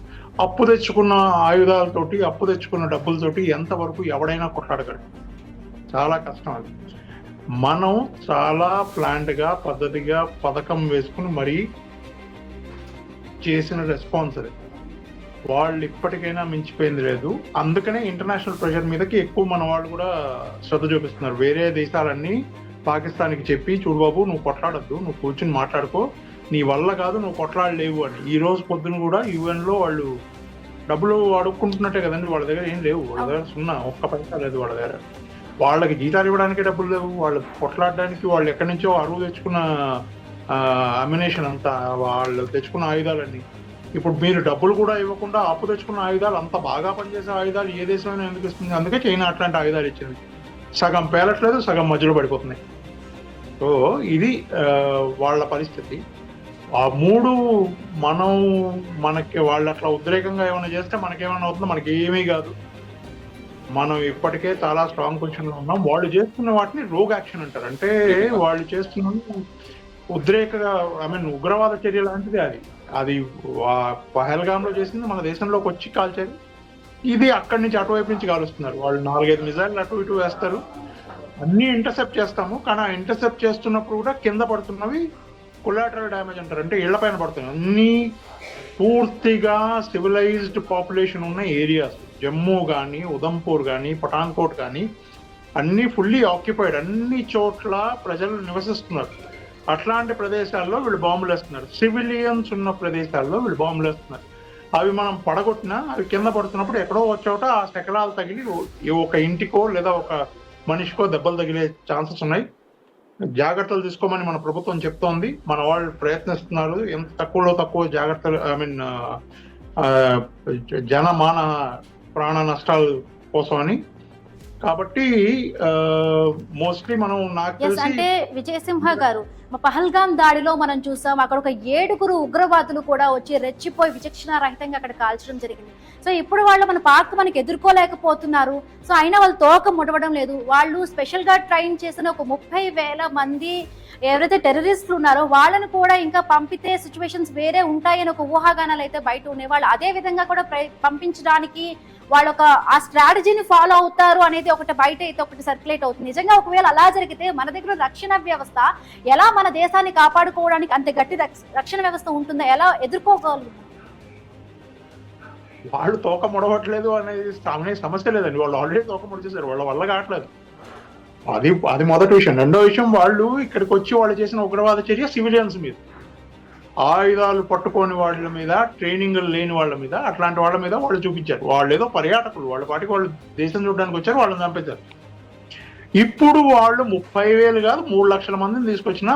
[SPEAKER 5] అప్పు తెచ్చుకున్న ఆయుధాలతోటి, అప్పు తెచ్చుకున్న డబ్బులతోటి ఎంతవరకు ఎవడైనా కొట్లాడగలడు. చాలా కష్టం అది. మనం చాలా ప్లాన్డ్గా, పద్ధతిగా పథకం వేసుకుని మరీ చేసిన రెస్పాన్స్ అది. వాళ్ళు ఇప్పటికైనా మించిపోయింది లేదు. అందుకనే ఇంటర్నేషనల్ ప్రెషర్ మీదకి ఎక్కువ మన వాళ్ళు కూడా శ్రద్ధ చూపిస్తున్నారు. వేరే దేశాలన్నీ పాకిస్తాన్కి చెప్పి, చూడు బాబు నువ్వు కొట్లాడద్దు, నువ్వు కూర్చుని మాట్లాడుకో, నీ వల్ల కాదు, నువ్వు కొట్లాడలేవు అని. ఈ రోజు పొద్దున కూడా యుఎన్లో వాళ్ళు డబ్బులు అడుక్కుంటున్నట్టే కదండి. వాళ్ళ దగ్గర ఏం లేవు, వాళ్ళ దగ్గర సున్నా, ఒక్క పైసా లేదు వాళ్ళ దగ్గర. వాళ్ళకి జీతాలు ఇవ్వడానికి డబ్బులు లేవు, వాళ్ళు కొట్లాడడానికి వాళ్ళు ఎక్కడి నుంచో అరువు తెచ్చుకున్న అమ్యునేషన్ అంతా, వాళ్ళు తెచ్చుకున్న ఆయుధాలన్నీ. ఇప్పుడు మీరు డబ్బులు కూడా ఇవ్వకుండా అప్పు తెచ్చుకున్న ఆయుధాలు, అంత బాగా పనిచేసే ఆయుధాలు ఏ దేశమైనా ఎందుకు ఇస్తుంది? అందుకే చైనా అట్లాంటి ఆయుధాలు ఇచ్చింది. సగం పేలట్లేదు, సగం మధ్యలో పడిపోతున్నాయి. సో ఇది వాళ్ళ పరిస్థితి. ఆ మూడు మనకి వాళ్ళు అట్లా ఉద్రేకంగా ఏమైనా చేస్తే మనకేమైనా అవుతుందో? మనకి ఏమీ కాదు. మనం ఇప్పటికే చాలా స్ట్రాంగ్ పొజిషన్లో ఉన్నాం. వాళ్ళు చేస్తున్న వాటిని రోగ్ యాక్షన్ అంటారు. అంటే వాళ్ళు చేస్తున్న ఉగ్రవాద చర్య లాంటిది అది. అది పహల్గామ్లో చేసింది మన దేశంలోకి వచ్చి కాల్చేది. ఇది అక్కడి నుంచి అటువైపు నుంచి కాలుస్తున్నారు. వాళ్ళు 4-5 మిజైళ్ళు అటు ఇటు వేస్తారు. అన్ని ఇంటర్సెప్ట్ చేస్తాము, కానీ ఆ ఇంటర్సెప్ట్ చేస్తున్నప్పుడు కూడా కింద పడుతున్నవి కొలాటరల్ డ్యామేజ్ అంటారు. అంటే ఇళ్ల పైన పడుతున్నాయి. అన్ని పూర్తిగా సివిలైజ్డ్ పాపులేషన్ ఉన్న ఏరియాస్, జమ్మూ కానీ, ఉదంపూర్ కానీ, పఠాన్కోట్ కానీ అన్ని ఫుల్లీ ఆక్యుపైడ్. అన్ని చోట్ల ప్రజలు నివసిస్తున్నారు. అట్లాంటి ప్రదేశాల్లో వీళ్ళు బాంబులు వేస్తున్నారు. సివిలియన్స్ ఉన్న ప్రదేశాల్లో వీళ్ళు బాంబులు వేస్తున్నారు. అవి మనం పడగొట్టినా అవి కింద పడుతున్నప్పుడు ఎక్కడో ఒక చోట ఆ శకలాలు తగిలి ఒక ఇంటికో లేదా ఒక మనిషికో దెబ్బలు తగిలే ఛాన్సెస్ ఉన్నాయి. జాగ్రత్తలు తీసుకోమని మన ప్రభుత్వం చెప్తోంది. మన వాళ్ళు ప్రయత్నిస్తున్నారు ఎంత తక్కువలో తక్కువ జాగ్రత్తలు, జనమాన ప్రాణ నష్టాల కోసం అని. కాబట్టి మోస్ట్లీ మనం నాకు
[SPEAKER 2] ఎస్,
[SPEAKER 5] తెలిసి
[SPEAKER 2] అంటే విజయసింహ గారు, పహల్గాం దాడిలో మనం చూసాం అక్కడ ఒక 7 ఉగ్రవాదులు కూడా వచ్చి రెచ్చిపోయి విచక్షణారహితంగా అక్కడ కాల్చడం జరిగింది. సో ఇప్పుడు వాళ్ళు మన పాక్ మనకి ఎదుర్కోలేకపోతున్నారు. సో అయినా వాళ్ళు తోక ముడవడం లేదు. వాళ్ళు స్పెషల్ గా ట్రైన్ చేసిన ఒక 30,000 మంది ఎవరైతే టెర్రరిస్టులు ఉన్నారో వాళ్ళని కూడా ఇంకా పంపితే సిచ్యువేషన్స్ వేరే ఉంటాయని ఒక ఊహాగానాలు అయితే బయట ఉన్నాయి. వాళ్ళు అదే విధంగా కూడా పంపించడానికి వాళ్ళు ఆ స్ట్రాటజీని ఫాలో అవుతారు అనేది ఒకటి బయట అయితే ఒకటి సర్క్యులేట్ అవుతుంది. నిజంగా ఒకవేళ అలా జరిగితే మన దగ్గర రక్షణ వ్యవస్థ ఎలా మన దేశాన్ని కాపాడుకోవడానికి అంత గట్టి రక్షణ వ్యవస్థ ఉంటుందా, ఎలా ఎదుర్కోగలుగుతాం?
[SPEAKER 5] వాళ్ళు తోక ముడవట్లేదు అనే సమస్య లేదండి. వాళ్ళు ఆల్రెడీ తోక ముడిచేశారు, వాళ్ళ వల్ల కావట్లేదు. అది మొదటి విషయం. రెండో విషయం, వాళ్ళు ఇక్కడికి వచ్చి వాళ్ళు చేసిన ఉగ్రవాద చర్య సివిలియన్స్ మీద, ఆయుధాలు పట్టుకోని వాళ్ళ మీద, ట్రైనింగ్ లేని వాళ్ళ మీద, అట్లాంటి వాళ్ళ మీద వాళ్ళు చూపించారు. వాళ్ళు ఏదో పర్యాటకులు, వాళ్ళ పాటికి వాళ్ళు దేశం చూడడానికి వచ్చారు, వాళ్ళని చంపేశారు. ఇప్పుడు వాళ్ళు 30,000 కాదు 3 లక్షల మందిని తీసుకొచ్చిన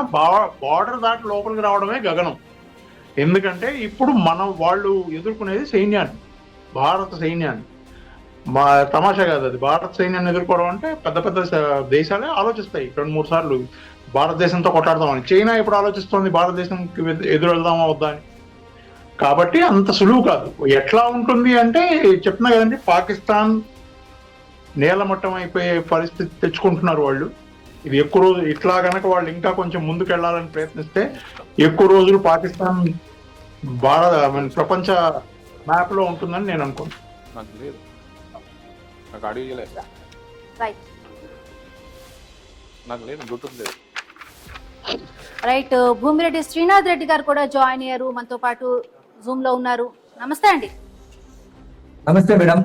[SPEAKER 5] బార్డర్ దాటి లోపలికి రావడమే గగనం. ఎందుకంటే ఇప్పుడు వాళ్ళు ఎదుర్కొనేది సైన్యాన్ని, భారత సైన్యాన్ని. మా తమాషా కాదు అది. భారత సైన్యాన్ని ఎదుర్కోవడం అంటే పెద్ద పెద్ద దేశాలే ఆలోచిస్తాయి 2-3 సార్లు భారతదేశంతో కొట్లాడదామని. చైనా ఇప్పుడు ఆలోచిస్తోంది భారతదేశంకి ఎదురు వెళ్దామా వద్దా అని. కాబట్టి అంత సులువు కాదు. ఎట్లా ఉంటుంది అంటే చెప్తున్నా కదండి, పాకిస్తాన్ నేలమట్టం అయిపోయే పరిస్థితి తెచ్చుకుంటున్నారు వాళ్ళు. ఇది ఎక్కువ రోజులు ఇట్లా కనుక వాళ్ళు ఇంకా కొంచెం ముందుకు వెళ్ళాలని ప్రయత్నిస్తే ఎక్కువ రోజులు పాకిస్తాన్ ప్రపంచ మ్యాప్ లో ఉంటుందని నేను అనుకుంటున్నాను.
[SPEAKER 3] నాకు లేదు, నాకు అడిగలే, నాకు లేదు, గుర్తుంది.
[SPEAKER 2] రైట్, భూమిరెడ్డి శ్రీనాథ్ రెడ్డి గారు కూడా జాయిన్ అయ్యారు, మనతో పాటు జూమ్ లో ఉన్నారు. నమస్తే అండి.
[SPEAKER 6] నమస్తే మేడం.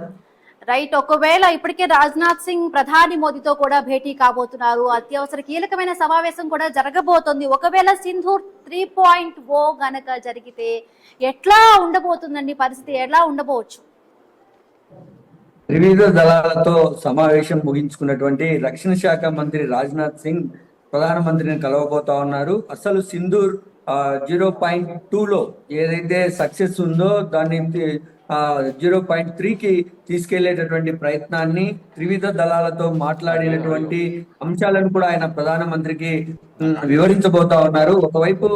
[SPEAKER 2] రైట్, ఒకవేళ ఇప్పటికే రాజ్నాథ్ సింగ్ ప్రధాని మోదీతో కూడా భేటీ కాబోతున్నారు, అత్యవసర కీలకమైన సమావేశం కూడా జరగబోతోంది. ఒకవేళ సింధూర్ 3.0 గనక జరిగితే ఎట్లా ఉండబోతుందండి పరిస్థితి, ఎలా ఉండబోవచ్చు?
[SPEAKER 6] త్రివిధ దళాలతో సమావేశం ముగించుకున్నటువంటి రక్షణ శాఖ మంత్రి రాజ్నాథ్ సింగ్ ప్రధానమంత్రిని కలవబోతా ఉన్నారు. అసలు సింధూర్ 0.2లో ఏదైతే సక్సెస్ ఉందో దాన్ని 0.3కి తీసుకెళ్లేటటువంటి ప్రయత్నాన్ని, త్రివిధ దళాలతో మాట్లాడినటువంటి అంశాలను కూడా ఆయన ప్రధానమంత్రికి వివరించబోతా ఉన్నారు. ఒకవైపు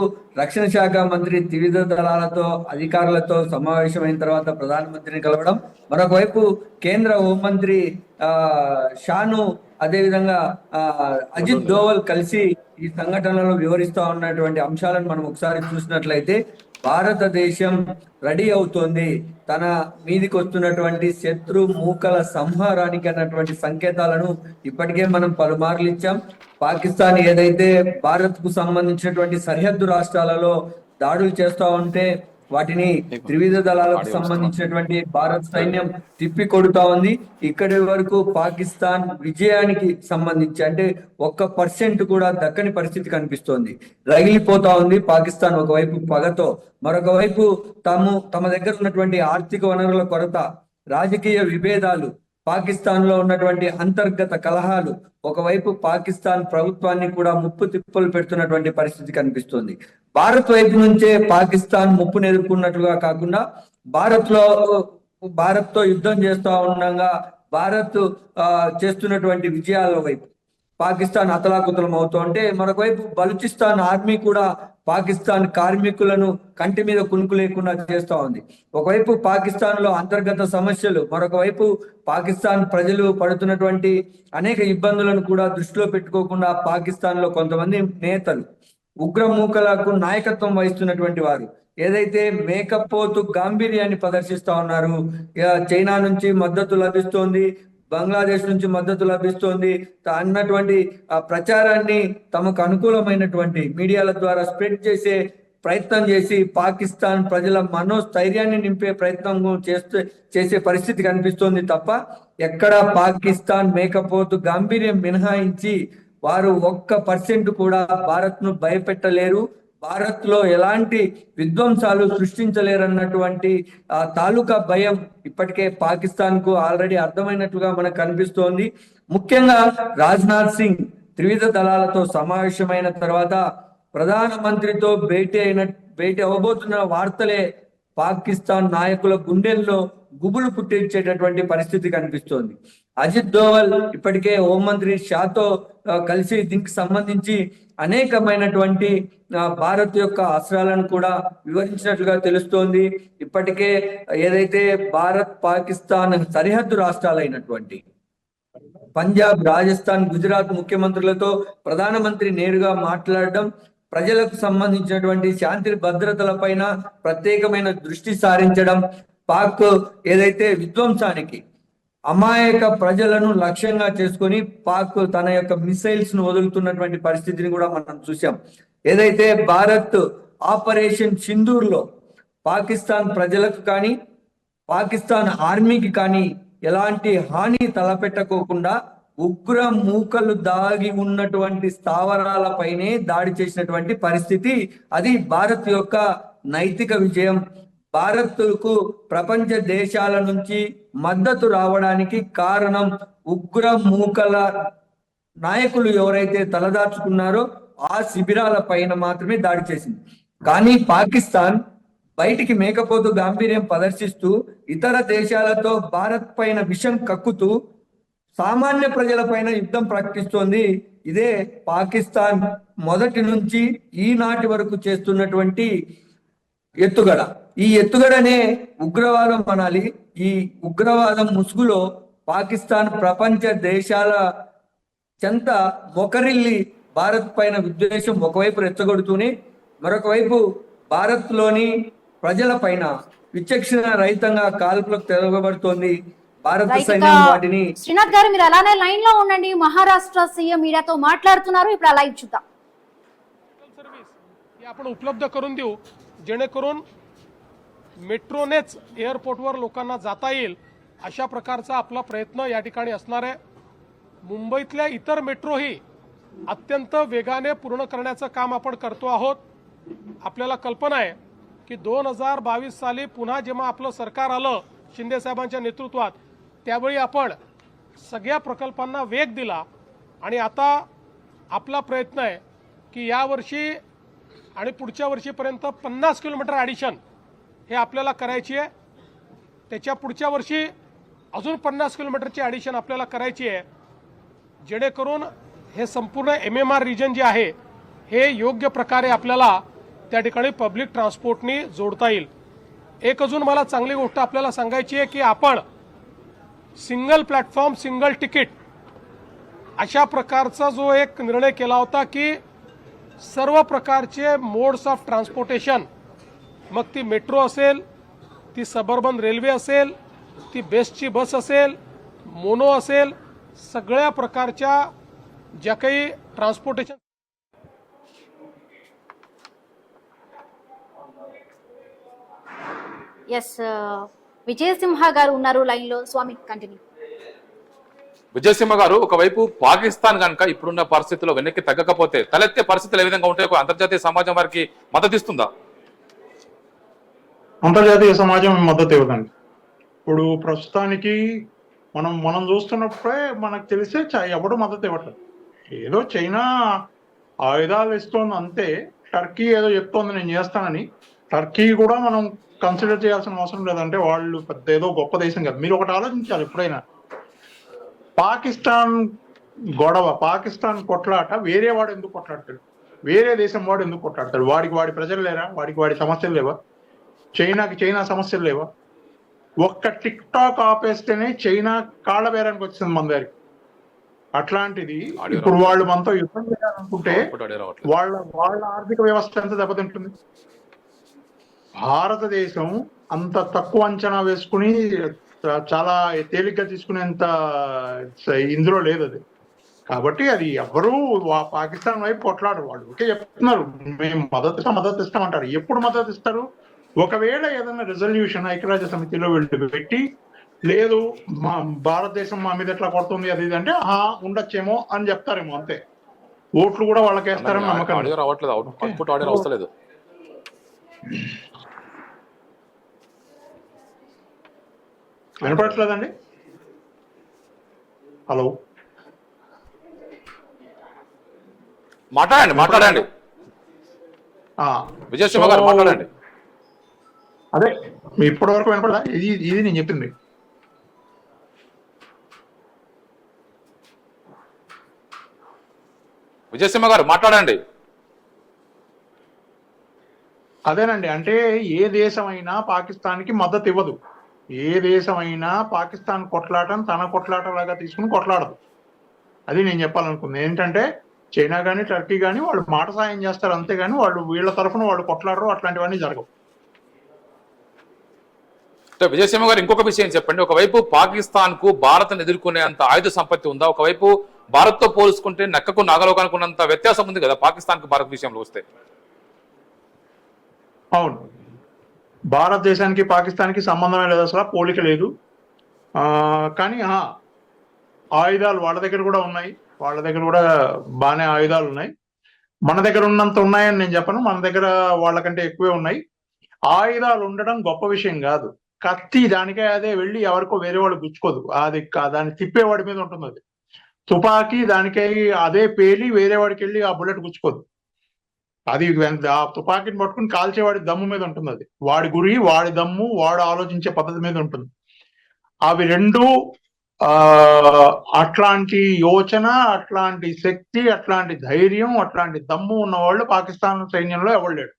[SPEAKER 6] రక్షణ శాఖ మంత్రి త్రివిధ దళాలతో అధికారులతో సమావేశమైన తర్వాత ప్రధానమంత్రిని కలవడం, మరొకవైపు కేంద్ర హోంమంత్రి షాను అదేవిధంగా అజిత్ దోవల్ కలిసి ఈ సంఘటనలో వివరిస్తా ఉన్నటువంటి అంశాలను మనం ఒకసారి చూసినట్లయితే, భారతదేశం రెడీ అవుతోంది తన మీదికి వస్తున్నటువంటి శత్రు మూకల సంహారానికి అన్నటువంటి సంకేతాలను ఇప్పటికే మనం పలుమార్లు ఇచ్చాం. పాకిస్తాన్ ఏదైతే భారత్ కు సంబంధించినటువంటి సరిహద్దు రాష్ట్రాలలో దాడులు చేస్తా ఉంటే వాటిని త్రివిధ దళాలకు సంబంధించినటువంటి భారత సైన్యం తిప్పి కొడుతా ఉంది. ఇక్కడి వరకు పాకిస్తాన్ విజయానికి సంబంధించి అంటే 1% కూడా దక్కని పరిస్థితి కనిపిస్తోంది. రగిలిపోతా ఉంది పాకిస్తాన్ ఒకవైపు పగతో, మరొక వైపు తమ దగ్గర ఉన్నటువంటి ఆర్థిక వనరుల కొరత, రాజకీయ విభేదాలు, పాకిస్తాన్ లో ఉన్నటువంటి అంతర్గత కలహాలు ఒకవైపు పాకిస్తాన్ ప్రభుత్వాన్ని కూడా ముప్పు తిప్పలు పెడుతున్నటువంటి పరిస్థితి కనిపిస్తుంది. భారత్ వైపు నుంచే పాకిస్తాన్ ముప్పును ఎదుర్కొన్నట్లుగా కాకుండా భారత్ తో యుద్ధం చేస్తా ఉండగా భారత్ చేస్తున్నటువంటి విజయాల వైపు పాకిస్తాన్ అతలాకుతలం అవుతూ ఉంటే, మరొక వైపు బలూచిస్తాన్ ఆర్మీ కూడా పాకిస్తాన్ కార్మికులను కంటి మీద కునుకు లేకుండా చేస్తా ఉంది. ఒకవైపు పాకిస్తాన్ లో అంతర్గత సమస్యలు, మరొక వైపు పాకిస్తాన్ ప్రజలు పడుతున్నటువంటి అనేక ఇబ్బందులను కూడా దృష్టిలో పెట్టుకోకుండా పాకిస్తాన్ లో కొంతమంది నేతలు ఉగ్రమూకలకు నాయకత్వం వహిస్తున్నటువంటి వారు ఏదైతే మేకపోతు గాంభీర్యాన్ని ప్రదర్శిస్తా ఉన్నారు, చైనా నుంచి మద్దతు లభిస్తోంది, బంగ్లాదేశ్ నుంచి మద్దతు లభిస్తోంది అన్నటువంటి ప్రచారాన్ని తమకు అనుకూలమైనటువంటి మీడియాల ద్వారా స్ప్రెడ్ చేసే ప్రయత్నం చేసి పాకిస్తాన్ ప్రజల మనోస్థైర్యాన్ని నింపే ప్రయత్నం చేసే పరిస్థితి కనిపిస్తోంది తప్ప ఎక్కడ పాకిస్తాన్ మేకపోతు గాంభీర్యం మినహాయించి వారు 1% కూడా భారత్ ను భయపెట్టలేరు. భారత్ లో ఎలాంటి విధ్వంసాలు సృష్టించలేరన్నటువంటి తాలూకా భయం ఇప్పటికే పాకిస్తాన్ కు ఆల్రెడీ అర్థమైనట్లుగా మనకు కనిపిస్తోంది. ముఖ్యంగా రాజ్నాథ్ సింగ్ త్రివిధ దళాలతో సమావేశమైన తర్వాత ప్రధానమంత్రితో భేటీ అవ్వబోతున్న వార్తలే పాకిస్తాన్ నాయకుల గుండెల్లో గుబులు పుట్టించేటటువంటి పరిస్థితి కనిపిస్తోంది. అజిత్ దోవల్ ఇప్పటికే హోంమంత్రి షాతో కలిసి దీనికి సంబంధించి అనేకమైనటువంటి భారత్ యొక్క అస్త్రాలను కూడా వివరించినట్లుగా తెలుస్తోంది. ఇప్పటికే ఏదైతే భారత్ పాకిస్తాన్ సరిహద్దు రాష్ట్రాలైనటువంటి పంజాబ్, రాజస్థాన్, గుజరాత్ ముఖ్యమంత్రులతో ప్రధానమంత్రి నేరుగా మాట్లాడడం, ప్రజలకు సంబంధించినటువంటి శాంతి భద్రతల పైన ప్రత్యేకమైన దృష్టి సారించడం, పాక్ ఏదైతే విధ్వంసానికి అమాయక ప్రజలను లక్ష్యంగా చేసుకొని పాక్ తన యొక్క మిసైల్స్ ను వదులుతున్నటువంటి పరిస్థితిని కూడా మనం చూసాం. ఏదైతే భారత్ ఆపరేషన్ సింధూర్ లో పాకిస్తాన్ ప్రజలకు కానీ పాకిస్తాన్ ఆర్మీకి కానీ ఎలాంటి హాని తలపెట్టకోకుండా ఉగ్ర మూకలు దాగి ఉన్నటువంటి స్థావరాలపైనే దాడి చేసినటువంటి పరిస్థితి. అది భారత్ యొక్క నైతిక విజయం. భారత్కు ప్రపంచ దేశాల నుంచి మద్దతు రావడానికి కారణం ఉగ్ర మూకల నాయకులు ఎవరైతే తలదాచుకున్నారో ఆ శిబిరాల పైన మాత్రమే దాడి చేసింది. కానీ పాకిస్తాన్ బయటికి మేకపోతూ గాంభీర్యం ప్రదర్శిస్తూ ఇతర దేశాలతో భారత్ పైన విషం కక్కుతూ సామాన్య ప్రజల పైన యుద్ధం ప్రకటిస్తోంది. ఇదే పాకిస్తాన్ మొదటి నుంచి ఈనాటి వరకు చేస్తున్నటువంటి ఎత్తుగడ. ఈ ఎత్తుగడనే ఉగ్రవాదం అనాలి. ఈ ఉగ్రవాదం ముసుగులో పాకిస్తాన్ ప్రపంచ దేశాల చెంత మొకరిల్లి భారత్ పైన విద్వేషం ఒకవైపు రెచ్చగొడుతూనే మరొక వైపు భారత్ లోని ప్రజల పైన విచక్షణ రహితంగా కాల్పులకు తెరవబడుతోంది. భారత సైన్యం వాటిని.
[SPEAKER 2] శ్రీనాథ్ గారు మీరు అలానే లైన్ లో ఉండండి. మహారాష్ట్ర సీఎం మీడియాతో మాట్లాడుతున్నారు. ఇప్పుడు ఆ లైవ్ చూద్దాం.
[SPEAKER 7] सर्व्हिस हे आपण उपलब्ध करून देऊ जेणेकरून मेट्रोनेच एअरपोर्टवर लोकांना जाता येईल अशा प्रकारचा आपला प्रयत्न या ठिकाणी असणार आहे. मुंबईतल्या इतर मेट्रोही अत्यंत वेगाने पूर्ण करण्याचं काम आपण करतो आहोत. आपल्याला कल्पना आहे की 2022 साली पुन्हा जेव्हा आपलं सरकार आलं शिंदे साहेबांच्या नेतृत्वात त्यावेळी आपण सगळ्या प्रकल्पांना वेग दिला आणि आता आपला प्रयत्न आहे की यावर्षी आणि पुढच्या वर्षीपर्यंत 50 किलोमीटर ॲडिशन हे आपल्याला करायची आहे. त्याच्या पुढच्या वर्षी अजून 50 किलोमीटरची ॲडिशन आपल्याला करायची आहे जेणेकरून हे संपूर्ण MMR रिजन जे आहे हे योग्य प्रकारे आपल्याला त्या ठिकाणी पब्लिक ट्रान्सपोर्टनी जोडता येईल. एक अजून मला चांगली गोष्ट आपल्याला सांगायची आहे की आपण सिंगल प्लॅटफॉर्म सिंगल तिकीट अशा प्रकारचा जो एक निर्णय केला होता की सर्व प्रकारचे मोड्स ऑफ ट्रान्सपोर्टेशन मग ती मेट्रो असेल, ती सबर्बन रेल्वे असेल, ती बेस्टची बस असेल, मोनो असेल, सगळ्या प्रकारच्या ज्या काही ट्रान्सपोर्टेशन
[SPEAKER 2] ఎస్ విజయసింహ గారు ఉన్నారు లైన్ లో. స్వామి కంటిన్యూ.
[SPEAKER 3] విజయసింహ గారు, ఒకవైపు పాకిస్తాన్ కనుక ఇప్పుడున్న పరిస్థితుల్లో వెనక్కి తగ్గకపోతే తలెత్తే పరిస్థితులు ఏ విధంగా ఉంటాయి? అంతర్జాతీయ సమాజం వారికి మద్దతు ఇస్తుందా?
[SPEAKER 5] అంతర్జాతీయ సమాజం మద్దతు ఇవ్వదండి. ఇప్పుడు ప్రస్తుతానికి మనం చూస్తున్నప్పుడే మనకు తెలిసే ఎవడు మద్దతు ఇవ్వట్లేదు. ఏదో చైనా ఆయుధాలు ఇస్తోంది అంతే. టర్కీ ఏదో చెప్తోంది నేను చేస్తానని. టర్కీ కూడా మనం కన్సిడర్ చేయాల్సిన అవసరం లేదంటే వాళ్ళు పెద్ద ఏదో గొప్ప దేశం కాదు. మీరు ఒకటి ఆలోచించాలి, ఎప్పుడైనా పాకిస్తాన్ గొడవ, పాకిస్తాన్ కొట్లాట వేరే వాడు ఎందుకు కొట్లాడతాడు? వేరే దేశం వాడు ఎందుకు కొట్లాడతాడు? వాడి ప్రజలు లేరా? వాడి సమస్యలు లేవా? చైనా సమస్యలు లేవా? ఒక్క టిక్ టాక్ ఆపేస్తేనే చైనా కాళ్ళ బేరానికి వచ్చింది మన దగ్గరికి. అట్లాంటిది ఇప్పుడు వాళ్ళు మనతో యుద్ధం చేయాలనుకుంటే వాళ్ళ ఆర్థిక వ్యవస్థ ఎంత దెబ్బతింటుంది? భారతదేశం అంత తక్కువ అంచనా వేసుకుని చాలా తేలిగ్గా తీసుకునేంత ఇందులో లేదు అది. కాబట్టి అది ఎవరు పాకిస్తాన్ వైపు కొట్లాడరు. వాళ్ళు ఓకే చెప్తున్నారు మేము మద్దతు ఇస్తామంటారు. ఎప్పుడు మద్దతు ఇస్తారు? ఒకవేళ ఏదైనా రిజల్యూషన్ ఐక్యరాజ్య సమితిలో వీళ్ళు పెట్టి లేదు మా భారతదేశం మా మీద ఎట్లా కొడుతుంది అది ఇది అంటే ఉండొచ్చేమో అని చెప్తారేమో, అంతే. ఓట్లు కూడా వాళ్ళకి వేస్తారని నమ్మకం లేదు.
[SPEAKER 3] ఆడియో రావట్లేదు, అవుట్పుట్ ఆడియో వస్తలేదు.
[SPEAKER 5] వినపడట్లేదండి? హలో,
[SPEAKER 3] మాట్లాడండి విజయసింహ గారు, మాట్లాడండి.
[SPEAKER 5] అదే మీ ఇప్పటి వరకు వినపడదా? ఇది నేను చెప్పింది.
[SPEAKER 3] విజయసింహ గారు మాట్లాడండి.
[SPEAKER 5] అదేనండి, అంటే ఏ దేశమైనా పాకిస్తాన్కి మద్దతు ఇవ్వదు. ఏ దేశమైనా పాకిస్తాన్ కొట్లాటను తన కొట్లాటలాగా తీసుకుని కొట్లాడదు. అది నేను చెప్పాలనుకుంది. ఏంటంటే చైనా కానీ టర్కీ కానీ వాళ్ళు మాట సాయం చేస్తారు, అంతేగాని వాళ్ళు వీళ్ళ తరఫున వాళ్ళు కొట్లాడరు, అట్లాంటివన్నీ జరగవు.
[SPEAKER 3] విజయసింహ గారు, ఇంకొక విషయం చెప్పండి. ఒకవైపు పాకిస్తాన్ కు భారత్ ఎదుర్కొనే అంత ఆయుధ సంపత్తి ఉందా? ఒకవైపు భారత్ తో పోల్చుకుంటే నక్కకు నాగలోకానికి ఉన్నంత వ్యత్యాసం ఉంది కదా పాకిస్తాన్ కు భారత్ విషయంలో వస్తే.
[SPEAKER 5] అవును, భారతదేశానికి పాకిస్తాన్కి సంబంధమే లేదు, అసలు పోలిక లేదు. కానీ ఆయుధాలు వాళ్ళ దగ్గర కూడా ఉన్నాయి, వాళ్ళ దగ్గర కూడా బాగానే ఆయుధాలు ఉన్నాయి. మన దగ్గర ఉన్నంత ఉన్నాయని నేను చెప్పను, మన దగ్గర వాళ్ళకంటే ఎక్కువే ఉన్నాయి. ఆయుధాలు ఉండడం గొప్ప విషయం కాదు. కత్తి దానికే అదే వెళ్ళి ఎవరికో వేరే వాడు గుచ్చుకోదు, అది దాన్ని తిప్పేవాడి మీద ఉంటుంది. అది తుపాకీ దానికే అదే పేలి వేరే వాడికి వెళ్ళి ఆ బుల్లెట్ గుచ్చుకోదు. అది ఆ తుపాకీని పట్టుకుని కాల్చేవాడి దమ్ము మీద ఉంటుంది. అది వాడి గురి, వాడి దమ్ము, వాడు ఆలోచించే పద్ధతి మీద ఉంటుంది. అవి రెండు అట్లాంటి యోచన, అట్లాంటి శక్తి, అట్లాంటి ధైర్యం, అట్లాంటి దమ్ము ఉన్నవాళ్ళు పాకిస్తాన్ సైన్యంలో ఎవరు లేడు.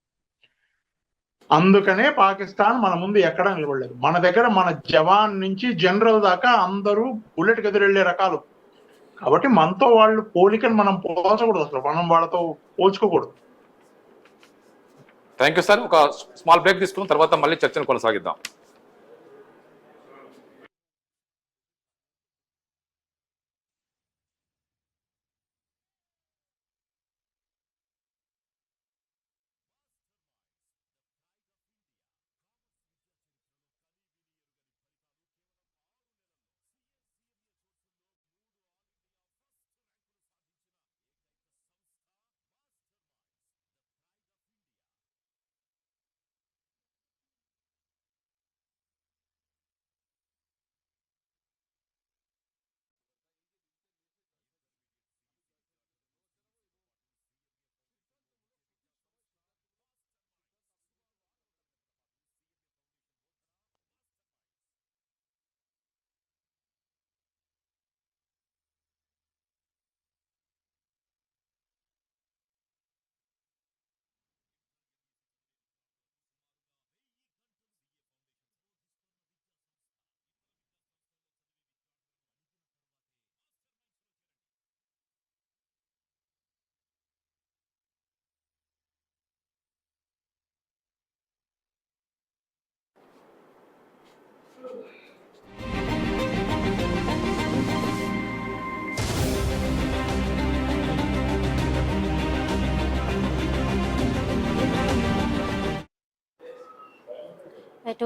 [SPEAKER 5] అందుకనే పాకిస్తాన్ మన ముందు ఎక్కడా నిలబడలేదు. మన దగ్గర మన జవాన్ నుంచి జనరల్ దాకా అందరూ బుల్లెట్ ఎదురెళ్లే రకాలు. కాబట్టి మనతో వాళ్ళు పోలికను మనం పోల్చకూడదు, అసలు మనం వాళ్ళతో పోల్చుకోకూడదు.
[SPEAKER 3] Thank you sir. ఒక స్మాల్ బ్రేక్ తీసుకున్న తర్వాత మళ్ళీ చర్చను కొనసాగిద్దాం.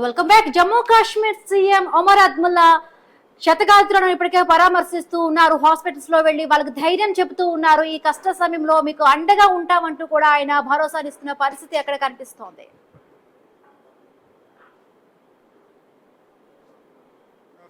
[SPEAKER 2] Welcome back. Jammu Kashmir CM Omar Abdullah క్షతగాత్రులను ఇప్పటికే పరామర్శిస్తూ ఉన్నారు. హాస్పిటల్స్ లో వెళ్లి వాళ్ళకి ధైర్యం చెబుతూ ఉన్నారు. ఈ కష్ట సమయంలో మీకు అండగా ఉంటామంటూ కూడా ఆయన భరోసానిస్తున్న పరిస్థితి అక్కడ కనిపిస్తోంది.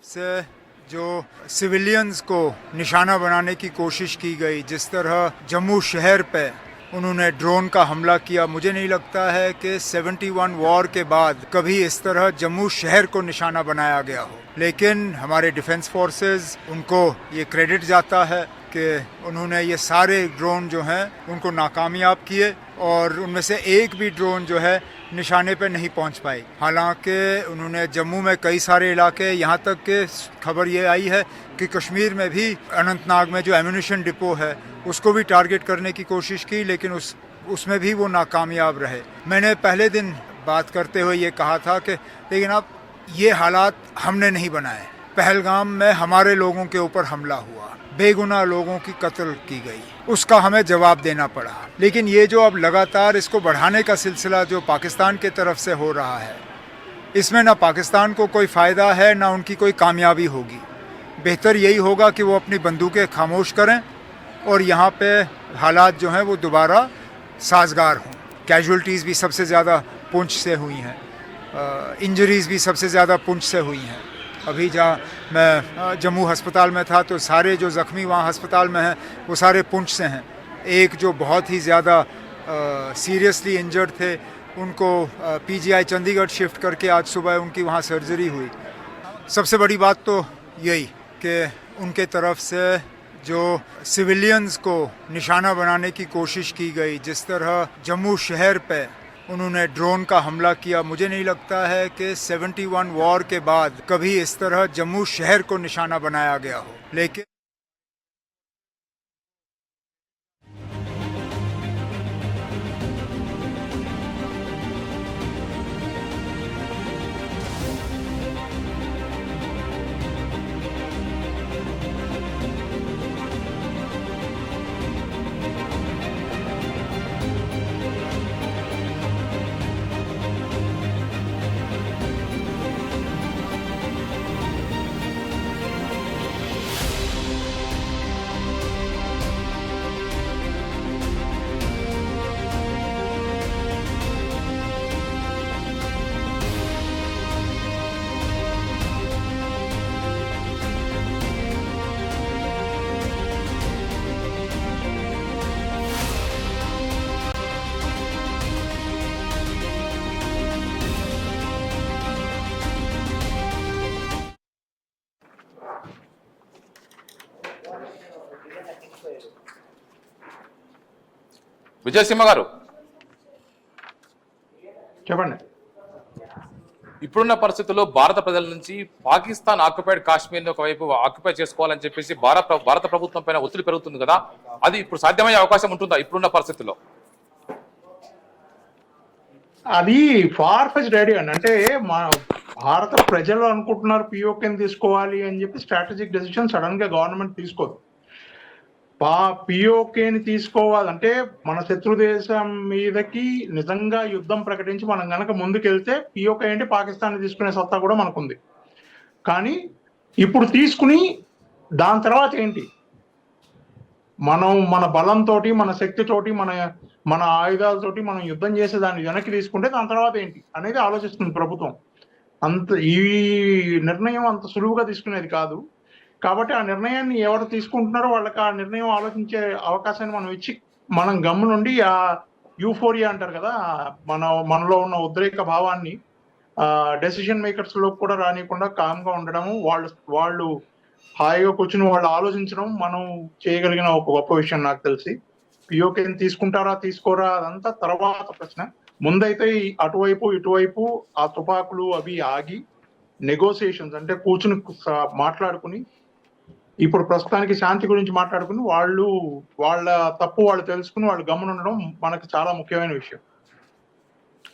[SPEAKER 8] से जो सिविलियंस को निशाना बनाने की कोशिश की गई, जिस तरह जम्मू शहर पे उन्होंने ड्रोन का हमला किया, मुझे नहीं लगता है कि 71 वॉर के बाद कभी इस तरह जम्मू शहर को निशाना बनाया गया हो. लेकिन हमारे डिफेंस फोर्सेस, उनको ये क्रेडिट जाता है कि उन्होंने ये सारे ड्रोन जो हैं उनको नाकामयाब किए और उनमें से एक भी ड्रोन जो है निशाने पे नहीं पहुंच पाई. हालांकि उन्होंने जम्मू में कई सारे इलाके, यहाँ तक कि खबर ये आई है कि कश्मीर में भी अनंतनाग में जो एम्यूनिशन डिपो है उसको भी टारगेट करने की कोशिश की, लेकिन उसमें भी वो नाकामयाब रहे. मैंने पहले दिन बात करते हुए ये कहा था कि लेकिन अब ये हालात हमने नहीं बनाए. पहलगाम में हमारे लोगों के ऊपर हमला हुआ, बेगुनाह लोगों की कत्ल की गई, उसका हमें जवाब देना पड़ा. लेकिन ये जो अब लगातार इसको बढ़ाने का सिलसिला जो पाकिस्तान के तरफ से हो रहा है, इसमें ना पाकिस्तान को कोई फ़ायदा है ना उनकी कोई कामयाबी होगी. बेहतर यही होगा कि वो अपनी बंदूकें खामोश करें और यहाँ पे हालात जो हैं वो दोबारा साजगार हों। कैजुअल्टीज़ भी सबसे ज़्यादा पुंछ से हुई हैं, इंजरीज़ भी सबसे ज़्यादा पुंछ से हुई हैं। अभी जहाँ मैं जम्मू अस्पताल में था तो सारे जो ज़ख्मी वहाँ अस्पताल में हैं वो सारे पुंछ से हैं। एक जो बहुत ही ज़्यादा सीरियसली इंजर्ड थे उनको पीजीआई चंडीगढ़ शिफ्ट करके आज सुबह उनकी वहाँ सर्जरी हुई। सबसे बड़ी बात तो यही कि उनके तरफ से जो सिविलियंस को निशाना बनाने की कोशिश की गई, जिस तरह जम्मू शहर पे उन्होंने ड्रोन का हमला किया, मुझे नहीं लगता है कि 71 वॉर के बाद कभी इस तरह जम्मू शहर को निशाना बनाया गया हो। लेकिन
[SPEAKER 3] విజయసింహ గారు,
[SPEAKER 5] చెప్పండి.
[SPEAKER 3] ఇప్పుడున్న పరిస్థితుల్లో భారత ప్రజల నుంచి పాకిస్తాన్ ఆక్యుపైడ్ కాశ్మీర్ ని ఒకవైపు ఆక్యుపై చేసుకోవాలని చెప్పేసి భారత ప్రభుత్వం పైన ఒత్తిడి పెరుగుతుంది కదా, అది ఇప్పుడు సాధ్యమయ్యే అవకాశం ఉంటుందా ఇప్పుడున్న పరిస్థితుల్లో?
[SPEAKER 5] అది ఫార్ ఫెచ్డ్ ఐడియా అండి. అంటే మన భారత ప్రజలు అనుకుంటున్నారు పిఓకేని తీసుకోవాలి అని చెప్పి స్ట్రాటజిక్ డెసిషన్ సడన్ గా గవర్నమెంట్ తీసుకోదు. పిఓకేని తీసుకోవాలంటే మన శత్రు దేశం మీదకి నిజంగా యుద్ధం ప్రకటించి మనం గనక ముందుకెళ్తే పిఓకే ఏంటి పాకిస్తాన్ తీసుకునే సత్తా కూడా మనకుంది. కానీ ఇప్పుడు తీసుకుని దాని తర్వాత ఏంటి, మనం మన బలంతో, మన శక్తితోటి, మన ఆయుధాలతోటి మనం యుద్ధం చేసే దాన్ని వెనక్కి తీసుకుంటే దాని తర్వాత ఏంటి అనేది ఆలోచిస్తుంది ప్రభుత్వం. ఈ నిర్ణయం అంత సులువుగా తీసుకునేది కాదు. కాబట్టి ఆ నిర్ణయాన్ని ఎవరు తీసుకుంటున్నారో వాళ్ళకి ఆ నిర్ణయం ఆలోచించే అవకాశాన్ని మనం ఇచ్చి, మనం గమ్ము నుండి ఆ యూఫోరియా అంటారు కదా, మనలో ఉన్న ఉద్రేక భావాన్ని డెసిషన్ మేకర్స్ లో కూడా రానియకుండా కామ్గా ఉండడము, వాళ్ళు హాయిగా కూర్చుని వాళ్ళు ఆలోచించడం మనం చేయగలిగిన ఒక గొప్ప విషయం నాకు తెలిసి. పిఓకేని తీసుకుంటారా తీసుకోరా అదంతా తర్వాత ప్రశ్న. ముందైతే అటువైపు ఇటువైపు ఆ తుపాకులు అవి ఆగి నెగోసియేషన్స్ అంటే కూర్చుని మాట్లాడుకుని, ఇప్పుడు ప్రస్తుతానికి శాంతి గురించి మాట్లాడుకుని వాళ్ళ తప్పు వాళ్ళు తెలుసుకుని వాళ్ళు గమ్మునుండడం మనకు చాలా ముఖ్యమైన విషయం.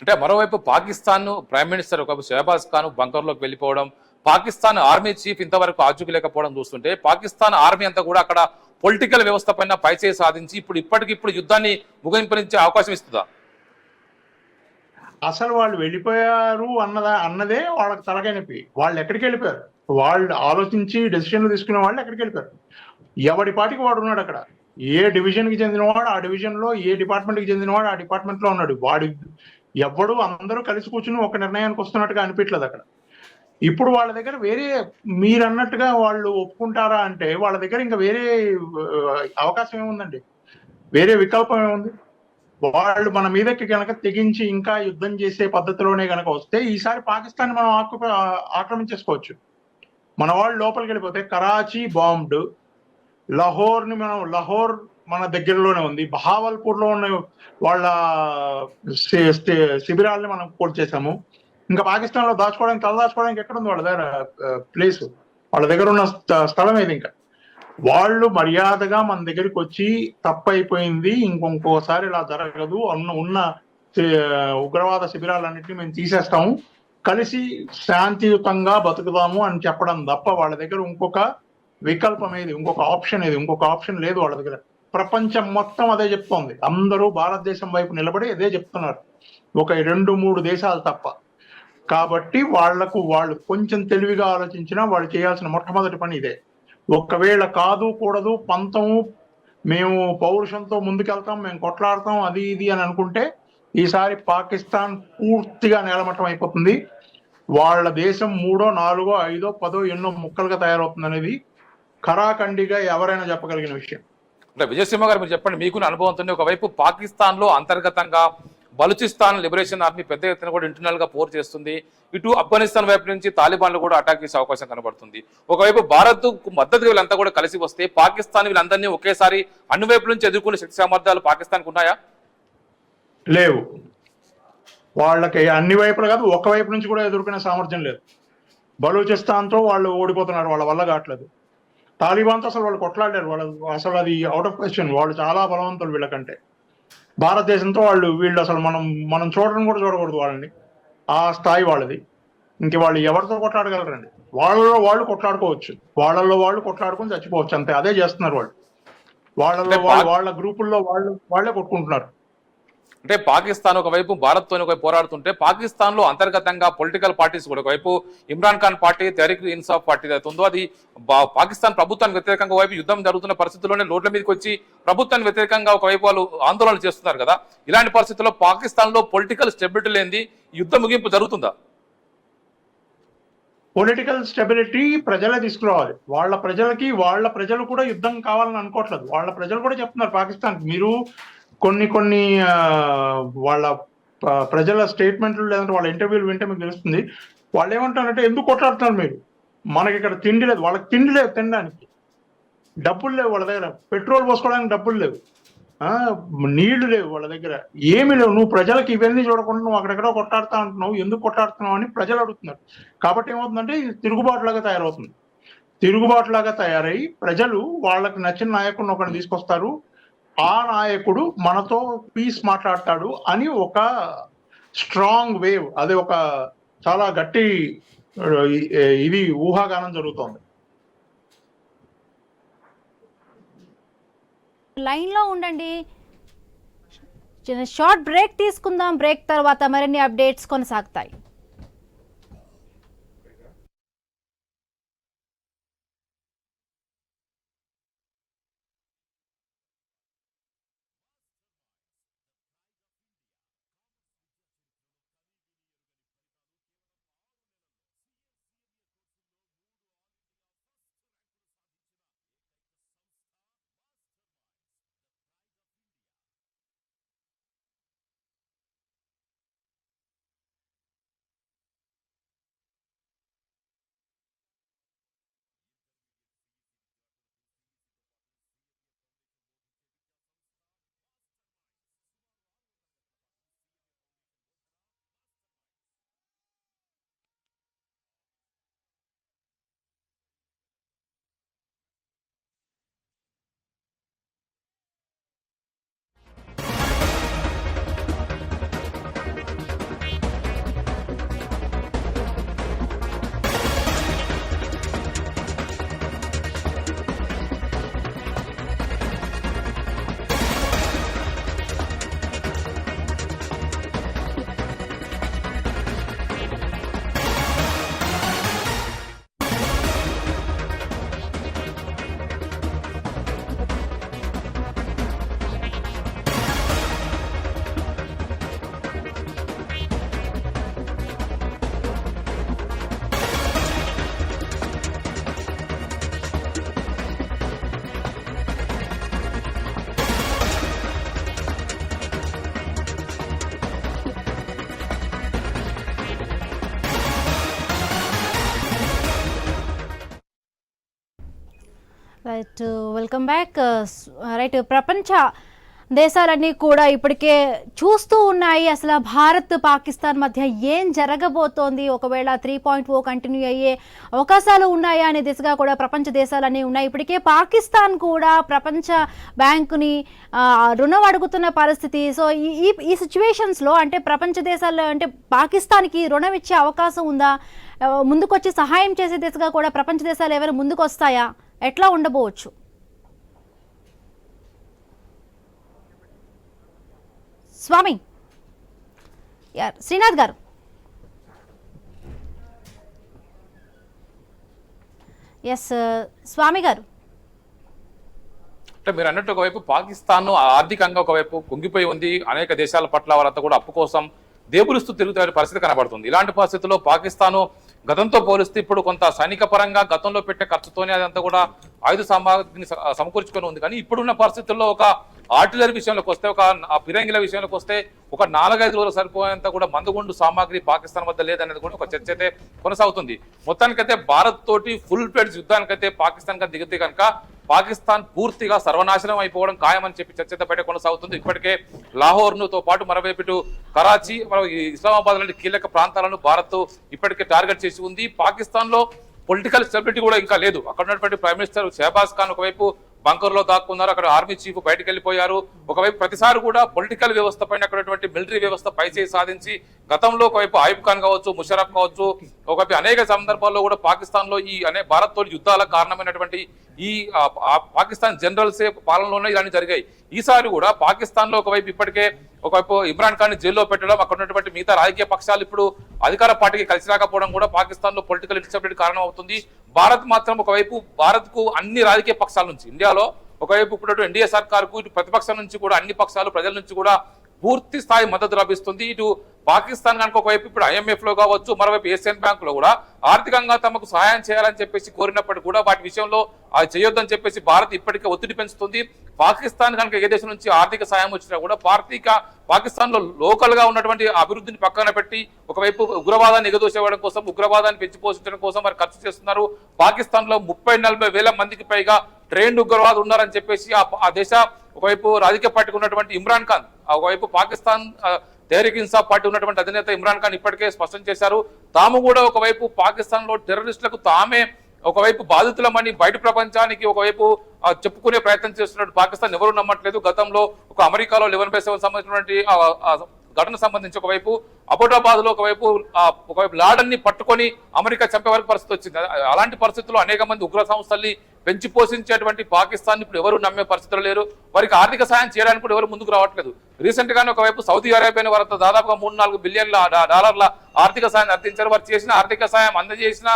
[SPEAKER 3] అంటే మరోవైపు పాకిస్తాన్ ప్రైమ్ మినిస్టర్ ఒక షహబాజ్ ఖాన్ బంకర్ లోకి వెళ్ళిపోవడం, పాకిస్తాన్ ఆర్మీ చీఫ్ ఇంతవరకు ఆచూకలేకపోవడం చూస్తుంటే పాకిస్తాన్ ఆర్మీ అంతా కూడా అక్కడ పొలిటికల్ వ్యవస్థ పైన పైచేయి సాధించి ఇప్పటికిప్పుడు యుద్ధాన్ని ముగింపనిచ్చే అవకాశం ఇస్తుందా?
[SPEAKER 5] అసలు వాళ్ళు వెళ్ళిపోయారు అన్నదే వాళ్ళకి తలకాయ నొప్పి. వాళ్ళు ఎక్కడికి వెళ్ళిపోయారు, వాళ్ళు ఆలోచించి డెసిషన్లు తీసుకునే వాళ్ళు ఎక్కడికి వెళ్ళిపోయారు. ఎవడి పాటికి వాడు ఉన్నాడు అక్కడ. ఏ డివిజన్ కి చెందినవాడు ఆ డివిజన్ లో, ఏ డిపార్ట్మెంట్ కి చెందినవాడు ఆ డిపార్ట్మెంట్ లో ఉన్నాడు. ఎవడు అందరూ కలిసి కూర్చుని ఒక నిర్ణయానికి వస్తున్నట్టుగా అనిపించలేదు అక్కడ. ఇప్పుడు వాళ్ళ దగ్గర వేరే, మీరు అన్నట్టుగా వాళ్ళు ఒప్పుకుంటారా అంటే వాళ్ళ దగ్గర ఇంకా వేరే అవకాశం ఏముందండి, వేరే వికల్పం ఏముంది? వాళ్ళు మన మీదకి గనక తెగించి ఇంకా యుద్ధం చేసే పద్ధతిలోనే గనక వస్తే ఈసారి పాకిస్తాన్ మనం ఆక్రమించేసుకోవచ్చు. మన వాళ్ళు లోపలికి వెళ్ళిపోతే కరాచీ బాంబ్డ్, లాహోర్ మన దగ్గరలోనే ఉంది, బహావల్పూర్ లో ఉన్న వాళ్ళ శిబిరాలని మనం కూల్చేసాము. ఇంకా పాకిస్తాన్ లో తలదాచుకోవడానికి ఎక్కడ ఉంది వాళ్ళ దగ్గర ప్లేస్, వాళ్ళ దగ్గర ఉన్న స్థలం ఏది? ఇంకా వాళ్ళు మర్యాదగా మన దగ్గరికి వచ్చి తప్పైపోయింది, ఇంకొకసారి ఇలా జరగదు, ఉన్న ఉగ్రవాద శిబిరాలన్నింటినీ మేము తీసేస్తాము, కలిసి శాంతియుతంగా బతుకుదాము అని చెప్పడం తప్ప వాళ్ళ దగ్గర ఇంకొక వికల్పం ఏది, ఇంకొక ఆప్షన్ లేదు వాళ్ళ దగ్గర. ప్రపంచం మొత్తం అదే చెప్తోంది. అందరూ భారతదేశం వైపు నిలబడి అదే చెప్తున్నారు, ఒక 2-3 దేశాలు తప్ప. కాబట్టి వాళ్ళు కొంచెం తెలివిగా ఆలోచించినా వాళ్ళు చేయాల్సిన మొట్టమొదటి పని ఇదే. ఒకవేళ కాదు కూడదు పంతం మేము పౌరుషంతో ముందుకెళ్తాం, మేము కొట్లాడతాం, అది ఇది అని అనుకుంటే ఈసారి పాకిస్తాన్ పూర్తిగా నేలమట్టం అయిపోతుంది. వాళ్ళ దేశం 3, 4, 5, 10 ఎన్నో ముక్కలుగా తయారవుతుంది అనేది ఖరాఖండిగా ఎవరైనా చెప్పగలిగిన విషయం.
[SPEAKER 3] అంటే విజయసింహ గారు మీరు చెప్పండి, మీకున్న అనుభవంతో ఒకవైపు పాకిస్తాన్ లో అంతర్గతంగా బలూచిస్తాన్ లిబరేషన్ ఆర్మీ పెద్ద ఎత్తున కూడా ఇంటర్నల్ గా పోర్ చేస్తుంది. ఇటు ఆఫ్ఘనిస్తాన్ వైపు నుంచి తాలిబాన్లు కూడా అటాక్ చేసే అవకాశం కనబడుతుంది. ఒకవైపు భారత్ మద్దతుగా వీళ్ళంతా కూడా కలిసి వస్తే పాకిస్తాన్ వీళ్ళందరినీ ఒకేసారి అన్ని వైపుల నుంచి ఎదుర్కొనే శక్తి సామర్థ్యాలు పాకిస్తాన్కు ఉన్నాయా?
[SPEAKER 5] లేవు. వాళ్ళకి అన్ని వైపులు కాదు, ఒక వైపు నుంచి కూడా ఎదుర్కొనే సామర్థ్యం లేదు. బలూచిస్తాన్తో వాళ్ళు ఓడిపోతున్నారు, వాళ్ళ వల్ల కావట్లేదు. తాలిబాన్తో అసలు వాళ్ళు కొట్లాడారు, వాళ్ళు అసలు అది అవుట్ ఆఫ్ క్వశ్చన్. వాళ్ళు చాలా బలవంతులు వీళ్ళకంటే. భారతదేశంతో వీళ్ళు అసలు మనం చూడడం కూడా చూడకూడదు వాళ్ళని, ఆ స్థాయి వాళ్ళది. ఇంక వాళ్ళు ఎవరితో కొట్లాడగలరండి? వాళ్ళలో వాళ్ళు కొట్లాడుకోవచ్చు, వాళ్ళల్లో వాళ్ళు కొట్లాడుకొని చచ్చిపోవచ్చు, అంతే. అదే చేస్తున్నారు వాళ్ళు. వాళ్ళలో వాళ్ళ గ్రూపుల్లో వాళ్ళే కొట్టుకుంటున్నారు.
[SPEAKER 3] అంటే పాకిస్తాన్ ఒకవైపు భారత్ తో ఒకవైపు పోరాడుతుంటే పాకిస్తాన్ లో అంతర్గతంగా పొలిటికల్ పార్టీస్ కూడా ఒకవైపు ఇమ్రాన్ ఖాన్ పార్టీ, తెహ్రీక్ ఇన్సాఫ్ పార్టీ అవుతుందో అది పాకిస్తాన్ ప్రభుత్వానికి వ్యతిరేకంగా ఒకవైపు యుద్ధం జరుగుతున్న పరిస్థితుల్లోనే రోడ్ల మీదకి వచ్చి ప్రభుత్వానికి వ్యతిరేకంగా ఒకవైపు వాళ్ళు ఆందోళనలు చేస్తున్నారు కదా. ఇలాంటి పరిస్థితుల్లో పాకిస్తాన్ లో పొలిటికల్ స్టెబిలిటీ లేనిది యుద్ధ ముగింపు జరుగుతుందా?
[SPEAKER 5] పొలిటికల్ స్టెబిలిటీ ప్రజలే తీసుకురావాలి. వాళ్ళ ప్రజలు కూడా యుద్ధం కావాలని అనుకోవట్లేదు. వాళ్ళ ప్రజలు కూడా చెప్తున్నారు పాకిస్తాన్, మీరు కొన్ని వాళ్ళ ప్రజల స్టేట్మెంట్లు లేదంటే వాళ్ళ ఇంటర్వ్యూలు వింటే మీకు తెలుస్తుంది. వాళ్ళు ఏమంటారంటే, ఎందుకు కొట్లాడుతున్నారు మీరు, మనకి ఇక్కడ తిండి లేదు. వాళ్ళకి తిండి లేదు, తినడానికి డబ్బులు లేవు వాళ్ళ దగ్గర, పెట్రోల్ పోసుకోవడానికి డబ్బులు లేవు, నీళ్లు లేవు వాళ్ళ దగ్గర, ఏమీ లేవు. నువ్వు ప్రజలకు ఇవన్నీ చూడకుండా నువ్వు అక్కడెక్కడో కొట్లాడుతా అంటున్నావు, ఎందుకు కొట్లాడుతున్నావు అని ప్రజలు అడుగుతున్నారు. కాబట్టి ఏమవుతుందంటే ఇది తిరుగుబాటులాగా తయారవుతుంది. తిరుగుబాటులాగా తయారై ప్రజలు వాళ్ళకి నచ్చిన నాయకుడిని ఒకరిని తీసుకొస్తారు, ఆ నాయకుడు మనతో పీస్ మాట్లాడతాడు అని ఒక స్ట్రాంగ్ వేవ్, అదే ఒక చాలా గట్టి ఇది ఊహాగానం జరుగుతోంది.
[SPEAKER 2] లైన్ లో ఉండండి, చిన్న షార్ట్ బ్రేక్ తీసుకుందాం. బ్రేక్ తర్వాత మరిన్ని అప్డేట్స్ కొనసాగుతాయి. Right, welcome back. రైట్, ప్రపంచ దేశాలన్నీ కూడా ఇప్పటికే చూస్తూ ఉన్నాయి అసలు భారత్ పాకిస్తాన్ మధ్య ఏం జరగబోతోంది, ఒకవేళ 3.0 కంటిన్యూ అయ్యే అవకాశాలు ఉన్నాయా అనే దిశగా కూడా ప్రపంచ దేశాలన్నీ ఉన్నాయి. ఇప్పటికే పాకిస్తాన్ కూడా ప్రపంచ బ్యాంకుని రుణం అడుగుతున్న పరిస్థితి. సో ఈ సిచ్యువేషన్స్లో అంటే ప్రపంచ దేశాల్లో అంటే పాకిస్తాన్కి రుణం ఇచ్చే అవకాశం ఉందా, ముందుకొచ్చి సహాయం చేసే దిశగా కూడా ప్రపంచ దేశాలు ఏమైనా ముందుకు వస్తాయా, ఎట్లా ఉండబోవచ్చు? స్వామి శ్రీనాథ్ గారు, ఎస్ స్వామి గారు.
[SPEAKER 3] అంటే మీరు అన్నట్టు ఒకవైపు పాకిస్తాన్ ఆర్థికంగా ఒకవైపు కుంగిపోయి ఉంది, అనేక దేశాల పట్ల వాళ్ళంతా కూడా అప్పు కోసం దేవులుస్తూ తిరుగుతున్న పరిస్థితి కనబడుతుంది. ఇలాంటి పరిస్థితుల్లో పాకిస్తాను గతంతో పోలిస్తే ఇప్పుడు కొంత సైనిక పరంగా గతంలో పెట్టే ఖర్చుతోనే అదంతా కూడా ఆయుధ సామాగ్రిని సమకూర్చుకొని ఉంది. కానీ ఇప్పుడున్న పరిస్థితుల్లో ఒక ఆర్టిలరీ విషయంలోకి వస్తే, ఒక పిరంగిల విషయంలోకి వస్తే ఒక 4-5 రోజులు సరిపోయేంత కూడా మందుగుండు సామాగ్రి పాకిస్తాన్ వద్ద లేదనేది కూడా ఒక చర్చ అయితే కొనసాగుతుంది. మొత్తానికైతే భారత్ తోటి ఫుల్ ఫ్లెడ్జ్ యుద్ధానికైతే పాకిస్తాన్ గా దిగితే కనుక పాకిస్తాన్ పూర్తిగా సర్వనాశనం అయిపోవడం ఖాయమని చెప్పి చర్చ బయట కొనసాగుతుంది. ఇప్పటికే లాహోర్నుతో పాటు మరోవైపు ఇటు కరాచీ, ఇస్లామాబాద్ లాంటి కీలక ప్రాంతాలను భారత్ ఇప్పటికే టార్గెట్ చేసి ఉంది. పాకిస్తాన్ లో పొలిటికల్ స్టెబిలిటీ కూడా ఇంకా లేదు. అక్కడ ఉన్నటువంటి ప్రైమ్ మినిస్టర్ షహబాజ్ ఖాన్ ఒకవైపు బంకర్ లో దాక్కున్నారు, అక్కడ ఆర్మీ చీఫ్ బయటకు వెళ్ళిపోయారు. ఒకవైపు ప్రతిసారి కూడా పొలిటికల్ వ్యవస్థ పైన అక్కడ మిలిటరీ వ్యవస్థ పైచేయి సాధించి గతంలో ఒకవైపు ఆయుబ్ ఖాన్ కావచ్చు, ముషరఫ్ కావచ్చు, ఒకవైపు అనేక సందర్భాల్లో కూడా పాకిస్తాన్ లో ఈ భారత్ తోటి యుద్ధాలకు కారణమైనటువంటి ఈ పాకిస్తాన్ జనరల్సే పాలనలోనే ఇలాంటి జరిగాయి. ఈసారి కూడా పాకిస్తాన్ లో ఒకవైపు ఇమ్రాన్ ఖాన్ జైల్లో పెట్టడం, అక్కడ ఉన్నటువంటి మిగతా రాజకీయ పక్షాలు ఇప్పుడు అధికార పార్టీకి కలిసి రాకపోవడం కూడా పాకిస్తాన్ లో పొలిటికల్ ఇన్స్టెబిలిటీ కారణం అవుతుంది. భారత్ మాత్రం ఒకవైపు భారత్ కు అన్ని రాజకీయ పక్షాల నుంచి, ఇండియాలో ఒకవైపు ఇప్పుడు ఎన్డీఏ సర్కార్కు, ఇటు ప్రతిపక్షం నుంచి కూడా అన్ని పక్షాలు ప్రజల నుంచి కూడా పూర్తి స్థాయి మద్దతు లభిస్తుంది. ఇటు పాకిస్తాన్ కనుక ఒకవైపు ఇప్పుడు IMF లో కావచ్చు, మరోవైపు ఏషియన్ బ్యాంక్ లో కూడా ఆర్థికంగా తమకు సహాయం చేయాలని చెప్పేసి కోరినప్పటికీ కూడా వాటి విషయంలో అది చేయొద్దని చెప్పేసి భారత్ ఇప్పటికే ఒత్తిడి పెంచుతుంది. పాకిస్తాన్ కనుక ఏ దేశం నుంచి ఆర్థిక సాయం వచ్చినా కూడా పాకిస్తాన్ లో లోకల్ గా ఉన్నటువంటి అభివృద్ధిని పక్కన పెట్టి ఒకవైపు ఉగ్రవాదాన్ని ఎగదోసేవడం కోసం, ఉగ్రవాదాన్ని పెంచి పోషించడం కోసం వారు ఖర్చు చేస్తున్నారు. పాకిస్తాన్ లో 30-40 వేల మందికి పైగా ట్రైన్డ్ ఉగ్రవాదులు ఉన్నారని చెప్పేసి ఆ దేశ ఒకవైపు రాజకీయ పార్టీకి ఉన్నటువంటి ఇమ్రాన్ ఖాన్, ఒకవైపు పాకిస్తాన్ తెహ్రీక్ ఇన్సాఫ్ పార్టీ ఉన్నటువంటి అధినేత ఇమ్రాన్ ఖాన్ ఇప్పటికే స్పష్టం చేశారు. తాము కూడా ఒకవైపు పాకిస్తాన్ లో టెర్రరిస్టులకు తామే ఒకవైపు బాధితులమని బయట ప్రపంచానికి ఒకవైపు చెప్పుకునే ప్రయత్నం చేస్తున్నట్టు పాకిస్తాన్ ఎవరు నమ్మట్లేదు. గతంలో ఒక అమెరికాలో 11/7 సంబంధించినటువంటి ఘటన సంబంధించి ఒకవైపు అబోటాబాద్ లో ఒకవైపు లాడన్ ని పట్టుకొని అమెరికా చంపే వరకు పరిస్థితి వచ్చింది. అలాంటి పరిస్థితుల్లో అనేక మంది ఉగ్ర సంస్థల్ని పెంచి పోషించేటువంటి పాకిస్తాన్ ఇప్పుడు ఎవరు నమ్మే పరిస్థితులు లేరు. వారికి ఆర్థిక సాయం చేయడానికి కూడా ఎవరు ముందుకు రావట్లేదు. రీసెంట్ గానే ఒకవైపు సౌదీ అరేబియా వారితో దాదాపుగా $3-4 బిలియన్ల ఆర్థిక సాయం అందించారు. వారు చేసిన ఆర్థిక సాయం అందజేసిన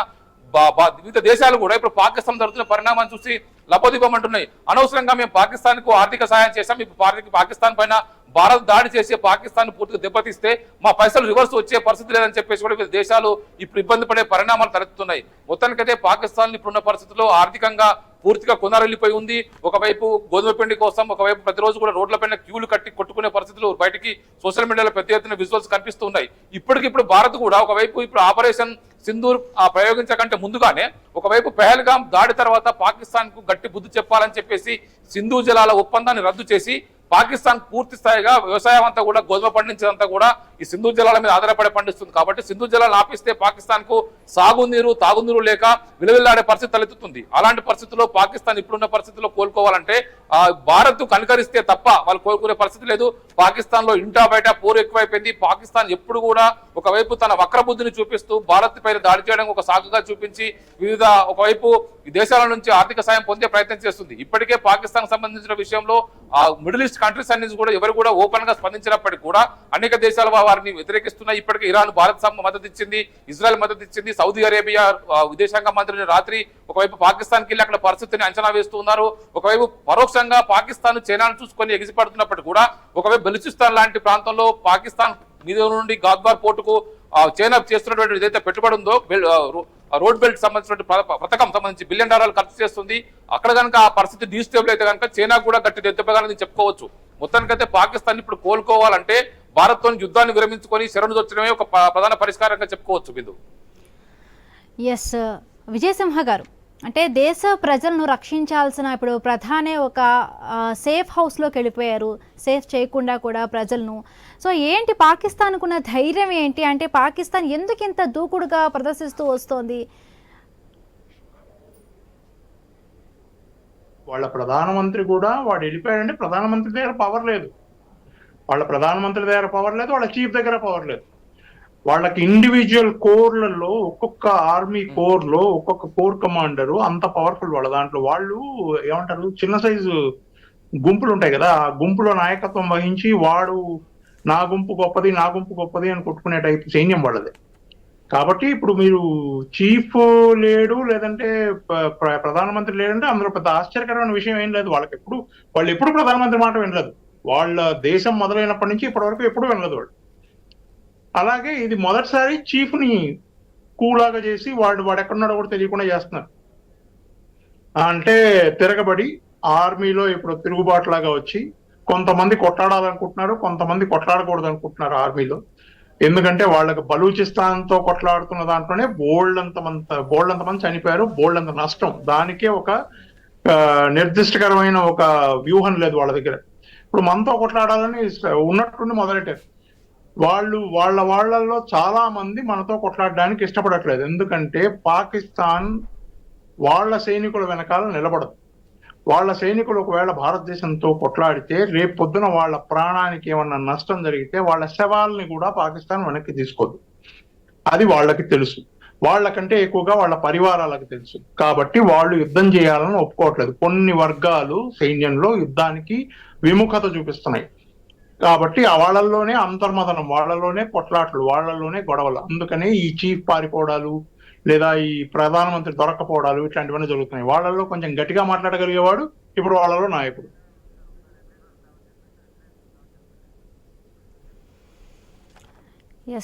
[SPEAKER 3] వివిధ దేశాలు కూడా ఇప్పుడు పాకిస్తాన్ జరుగుతున్న పరిణామాన్ని చూసి లపోదిపమంటున్నాయి. అనవసరంగా మేము పాకిస్తాన్ కు ఆర్థిక సాయం చేశాం, ఇప్పుడు పాకిస్తాన్ పైన భారత్ దాడి చేసి పాకిస్తాన్ పూర్తిగా దెబ్బతీస్తే మా పైసలు రివర్స్ వచ్చే పరిస్థితి లేదని చెప్పేసి కూడా వివిధ దేశాలు ఇప్పుడు ఇబ్బంది పడే పరిణామాలు తలెత్తుతున్నాయి. మొత్తానికైతే పాకిస్తాన్ ఇప్పుడున్న పరిస్థితుల్లో ఆర్థికంగా పూర్తిగా కొనరెళ్లిపోయి ఉంది. ఒకవైపు గోధుమ పిండి కోసం ఒకవైపు ప్రతిరోజు కూడా రోడ్లపైన క్యూలు కట్టి కొట్టుకునే పరిస్థితులు బయటికి సోషల్ మీడియాలో పెద్ద ఎత్తున విజువల్స్ కనిపిస్తూ ఉన్నాయి. ఇప్పటికిప్పుడు భారత్ కూడా ఒకవైపు ఇప్పుడు ఆపరేషన్ సింధూర్ ప్రయోగించకంటే ముందుగానే ఒకవైపు పెహల్గాం దాడి తర్వాత పాకిస్తాన్ కు గట్టి బుద్ధి చెప్పాలని చెప్పేసి సింధు జలాల ఒప్పందాన్ని రద్దు చేసి పాకిస్తాన్ పూర్తి స్థాయిగా వ్యవసాయం అంతా కూడా గోధుమ పండించేదంతా కూడా ఈ సింధు జలాల మీద ఆధారపడి పండిస్తుంది. కాబట్టి సింధు జలాలు ఆపిస్తే పాకిస్తాన్ కు సాగునీరు తాగునీరు లేక విలువెల్లాడే పరిస్థితి తలెత్తుతుంది. అలాంటి పరిస్థితుల్లో పాకిస్తాన్ ఇప్పుడున్న పరిస్థితుల్లో కోలుకోవాలంటే భారత్ కనుకరిస్తే తప్ప వాళ్ళు కోలుకునే పరిస్థితి లేదు. పాకిస్తాన్ లో ఇంటా బయట పోరు ఎక్కువైపోయింది. పాకిస్తాన్ ఎప్పుడు కూడా ఒకవైపు తన వక్రబుద్ధిని చూపిస్తూ భారత్ పైన దాడి చేయడం ఒక సాకుగా చూపించి వివిధ ఒకవైపు ఈ దేశాల నుంచి ఆర్థిక సాయం పొందే ప్రయత్నం చేస్తుంది. ఇప్పటికే పాకిస్తాన్ సంబంధించిన విషయంలో మిడిల్ ఈస్ట్ కంట్రీస్ అన్ని కూడా ఎవరు కూడా ఓపెన్ గా స్పందించినప్పటికీ కూడా అనేక దేశాల వారిని వ్యతిరేకిస్తున్నాయి. ఇప్పటికే ఇరాన్ భారత్ మద్దతు ఇచ్చింది, ఇజ్రాయెల్ మద్దతు ఇచ్చింది, సౌదీ అరేబియా విదేశాంగ మంత్రిని రాత్రి ఒకవైపు పాకిస్తాన్ కి అక్కడ పరిస్థితిని అంచనా వేస్తూ ఉన్నారు. ఒకవైపు పరోక్షంగా పాకిస్తాన్ చైనాను చూసుకొని ఎగిసిపడుతున్నప్పటికీ కూడా ఒకవైపు బెలూచిస్తాన్ లాంటి ప్రాంతంలో పాకిస్తాన్ మీద నుండి గాద్వార్ పోర్టుకు చైనా చేస్తున్నటువంటి ఏదైతే పెట్టుబడి ఉందో రోడ్ బెల్ట్ సంబంధించిన పథకం సంబంధించి $1 బిలియన్ ఖర్చు చేస్తుంది. అక్కడ కనుక ఆ పరిస్థితి డీస్టేబుల్ అయితే కనుక చైనా కూడా గట్టి దెబ్బగానే చెప్పుకోవచ్చు. మొత్తానికైతే పాకిస్తాన్ ఇప్పుడు కోలుకోవాలంటే భారత్ తో యుద్ధాన్ని విరమించుకొని శరణు దొచ్చడమే ఒక ప్రధాన పరిష్కారంగా చెప్పుకోవచ్చు. బిందు.
[SPEAKER 2] ఎస్ విజయసింహ గారు, అంటే దేశ ప్రజలను రక్షించాల్సిన ఇప్పుడు ప్రధానే ఒక సేఫ్ హౌస్లోకి వెళ్ళిపోయారు, సేఫ్ చేయకుండా కూడా ప్రజలను. సో ఏంటి పాకిస్తాన్కు ఉన్న ధైర్యం ఏంటి? అంటే పాకిస్తాన్ ఎందుకు ఇంత దూకుడుగా ప్రదర్శిస్తూ వస్తోంది?
[SPEAKER 5] వాళ్ళ ప్రధానమంత్రి కూడా వాడు వెళ్ళిపోయాడంటే ప్రధానమంత్రి దగ్గర పవర్ లేదు, వాళ్ళ ప్రధానమంత్రి దగ్గర పవర్ లేదు, వాళ్ళ చీఫ్ దగ్గర పవర్ లేదు. వాళ్ళకి ఇండివిజువల్ కోర్లలో ఒక్కొక్క ఆర్మీ కోర్ లో ఒక్కొక్క కోర్ కమాండరు అంత పవర్ఫుల్. వాళ్ళ దాంట్లో వాళ్ళు ఏమంటారు, చిన్న సైజు గుంపులు ఉంటాయి కదా, ఆ గుంపులో నాయకత్వం వహించి వాడు నా గుంపు గొప్పది నా గుంపు గొప్పది అని కొట్టుకునే టైప్ సైన్యం వాళ్ళది. కాబట్టి ఇప్పుడు మీరు చీఫ్ లేడు లేదంటే ప్రధానమంత్రి లేడంటే అందులో పెద్ద ఆశ్చర్యకరమైన విషయం ఏం లేదు. వాళ్ళు ఎప్పుడు ప్రధానమంత్రి మాట వినలేదు. వాళ్ళ దేశం మొదలైనప్పటి నుంచి ఇప్పటి వరకు ఎప్పుడు వినలేదు వాళ్ళు. అలాగే ఇది మొదటిసారి చీఫ్ ని కూలాగా చేసి వాడు ఎక్కడున్నాడో కూడా తెలియకుండా చేస్తున్నారు. అంటే తిరగబడి ఆర్మీలో ఇప్పుడు తిరుగుబాటులాగా వచ్చి కొంతమంది కొట్లాడాలనుకుంటున్నారు, కొంతమంది కొట్లాడకూడదు అనుకుంటున్నారు ఆర్మీలో. ఎందుకంటే వాళ్ళకి బలూచిస్తాన్ తో కొట్లాడుతున్న దాంట్లోనే బోల్డ్ అంత మంది చనిపోయారు, బోల్డ్ అంత నష్టం. దానికే ఒక నిర్దిష్టకరమైన ఒక వ్యూహం లేదు వాళ్ళ దగ్గర. ఇప్పుడు మనతో కొట్లాడాలని ఉన్నట్టుండి మొదలెట్టారు. వాళ్ళలో చాలా మంది మనతో కొట్లాడడానికి ఇష్టపడట్లేదు. ఎందుకంటే పాకిస్తాన్ వాళ్ళ సైనికుల వెనకాల నిలబడదు. వాళ్ళ సైనికులు ఒకవేళ భారతదేశంతో కొట్లాడితే రేపు పొద్దున వాళ్ళ ప్రాణానికి ఏమన్నా నష్టం జరిగితే వాళ్ళ శవాల్ని కూడా పాకిస్తాన్ వెనక్కి తీసుకోదు. అది వాళ్ళకి తెలుసు. వాళ్ళకంటే ఎక్కువగా వాళ్ళ పరివారాలకు తెలుసు. కాబట్టి వాళ్ళు యుద్ధం చేయాలని ఒప్పుకోవట్లేదు. కొన్ని వర్గాలు సైన్యంలో యుద్ధానికి విముఖత చూపిస్తున్నాయి. కాబట్టి వాళ్ళల్లోనే అంతర్మదనం, వాళ్ళలోనే కొట్లాటలు, వాళ్ళలోనే గొడవలు. అందుకనే ఈ చీఫ్ పారిపోవడాలు లేదా ఈ ప్రధానమంత్రి దొరకపోవడాలు ఇట్లాంటివన్నీ జరుగుతున్నాయి. వాళ్ళల్లో కొంచెం గట్టిగా మాట్లాడగలిగేవాడు ఇప్పుడు వాళ్ళలో నాయకుడు.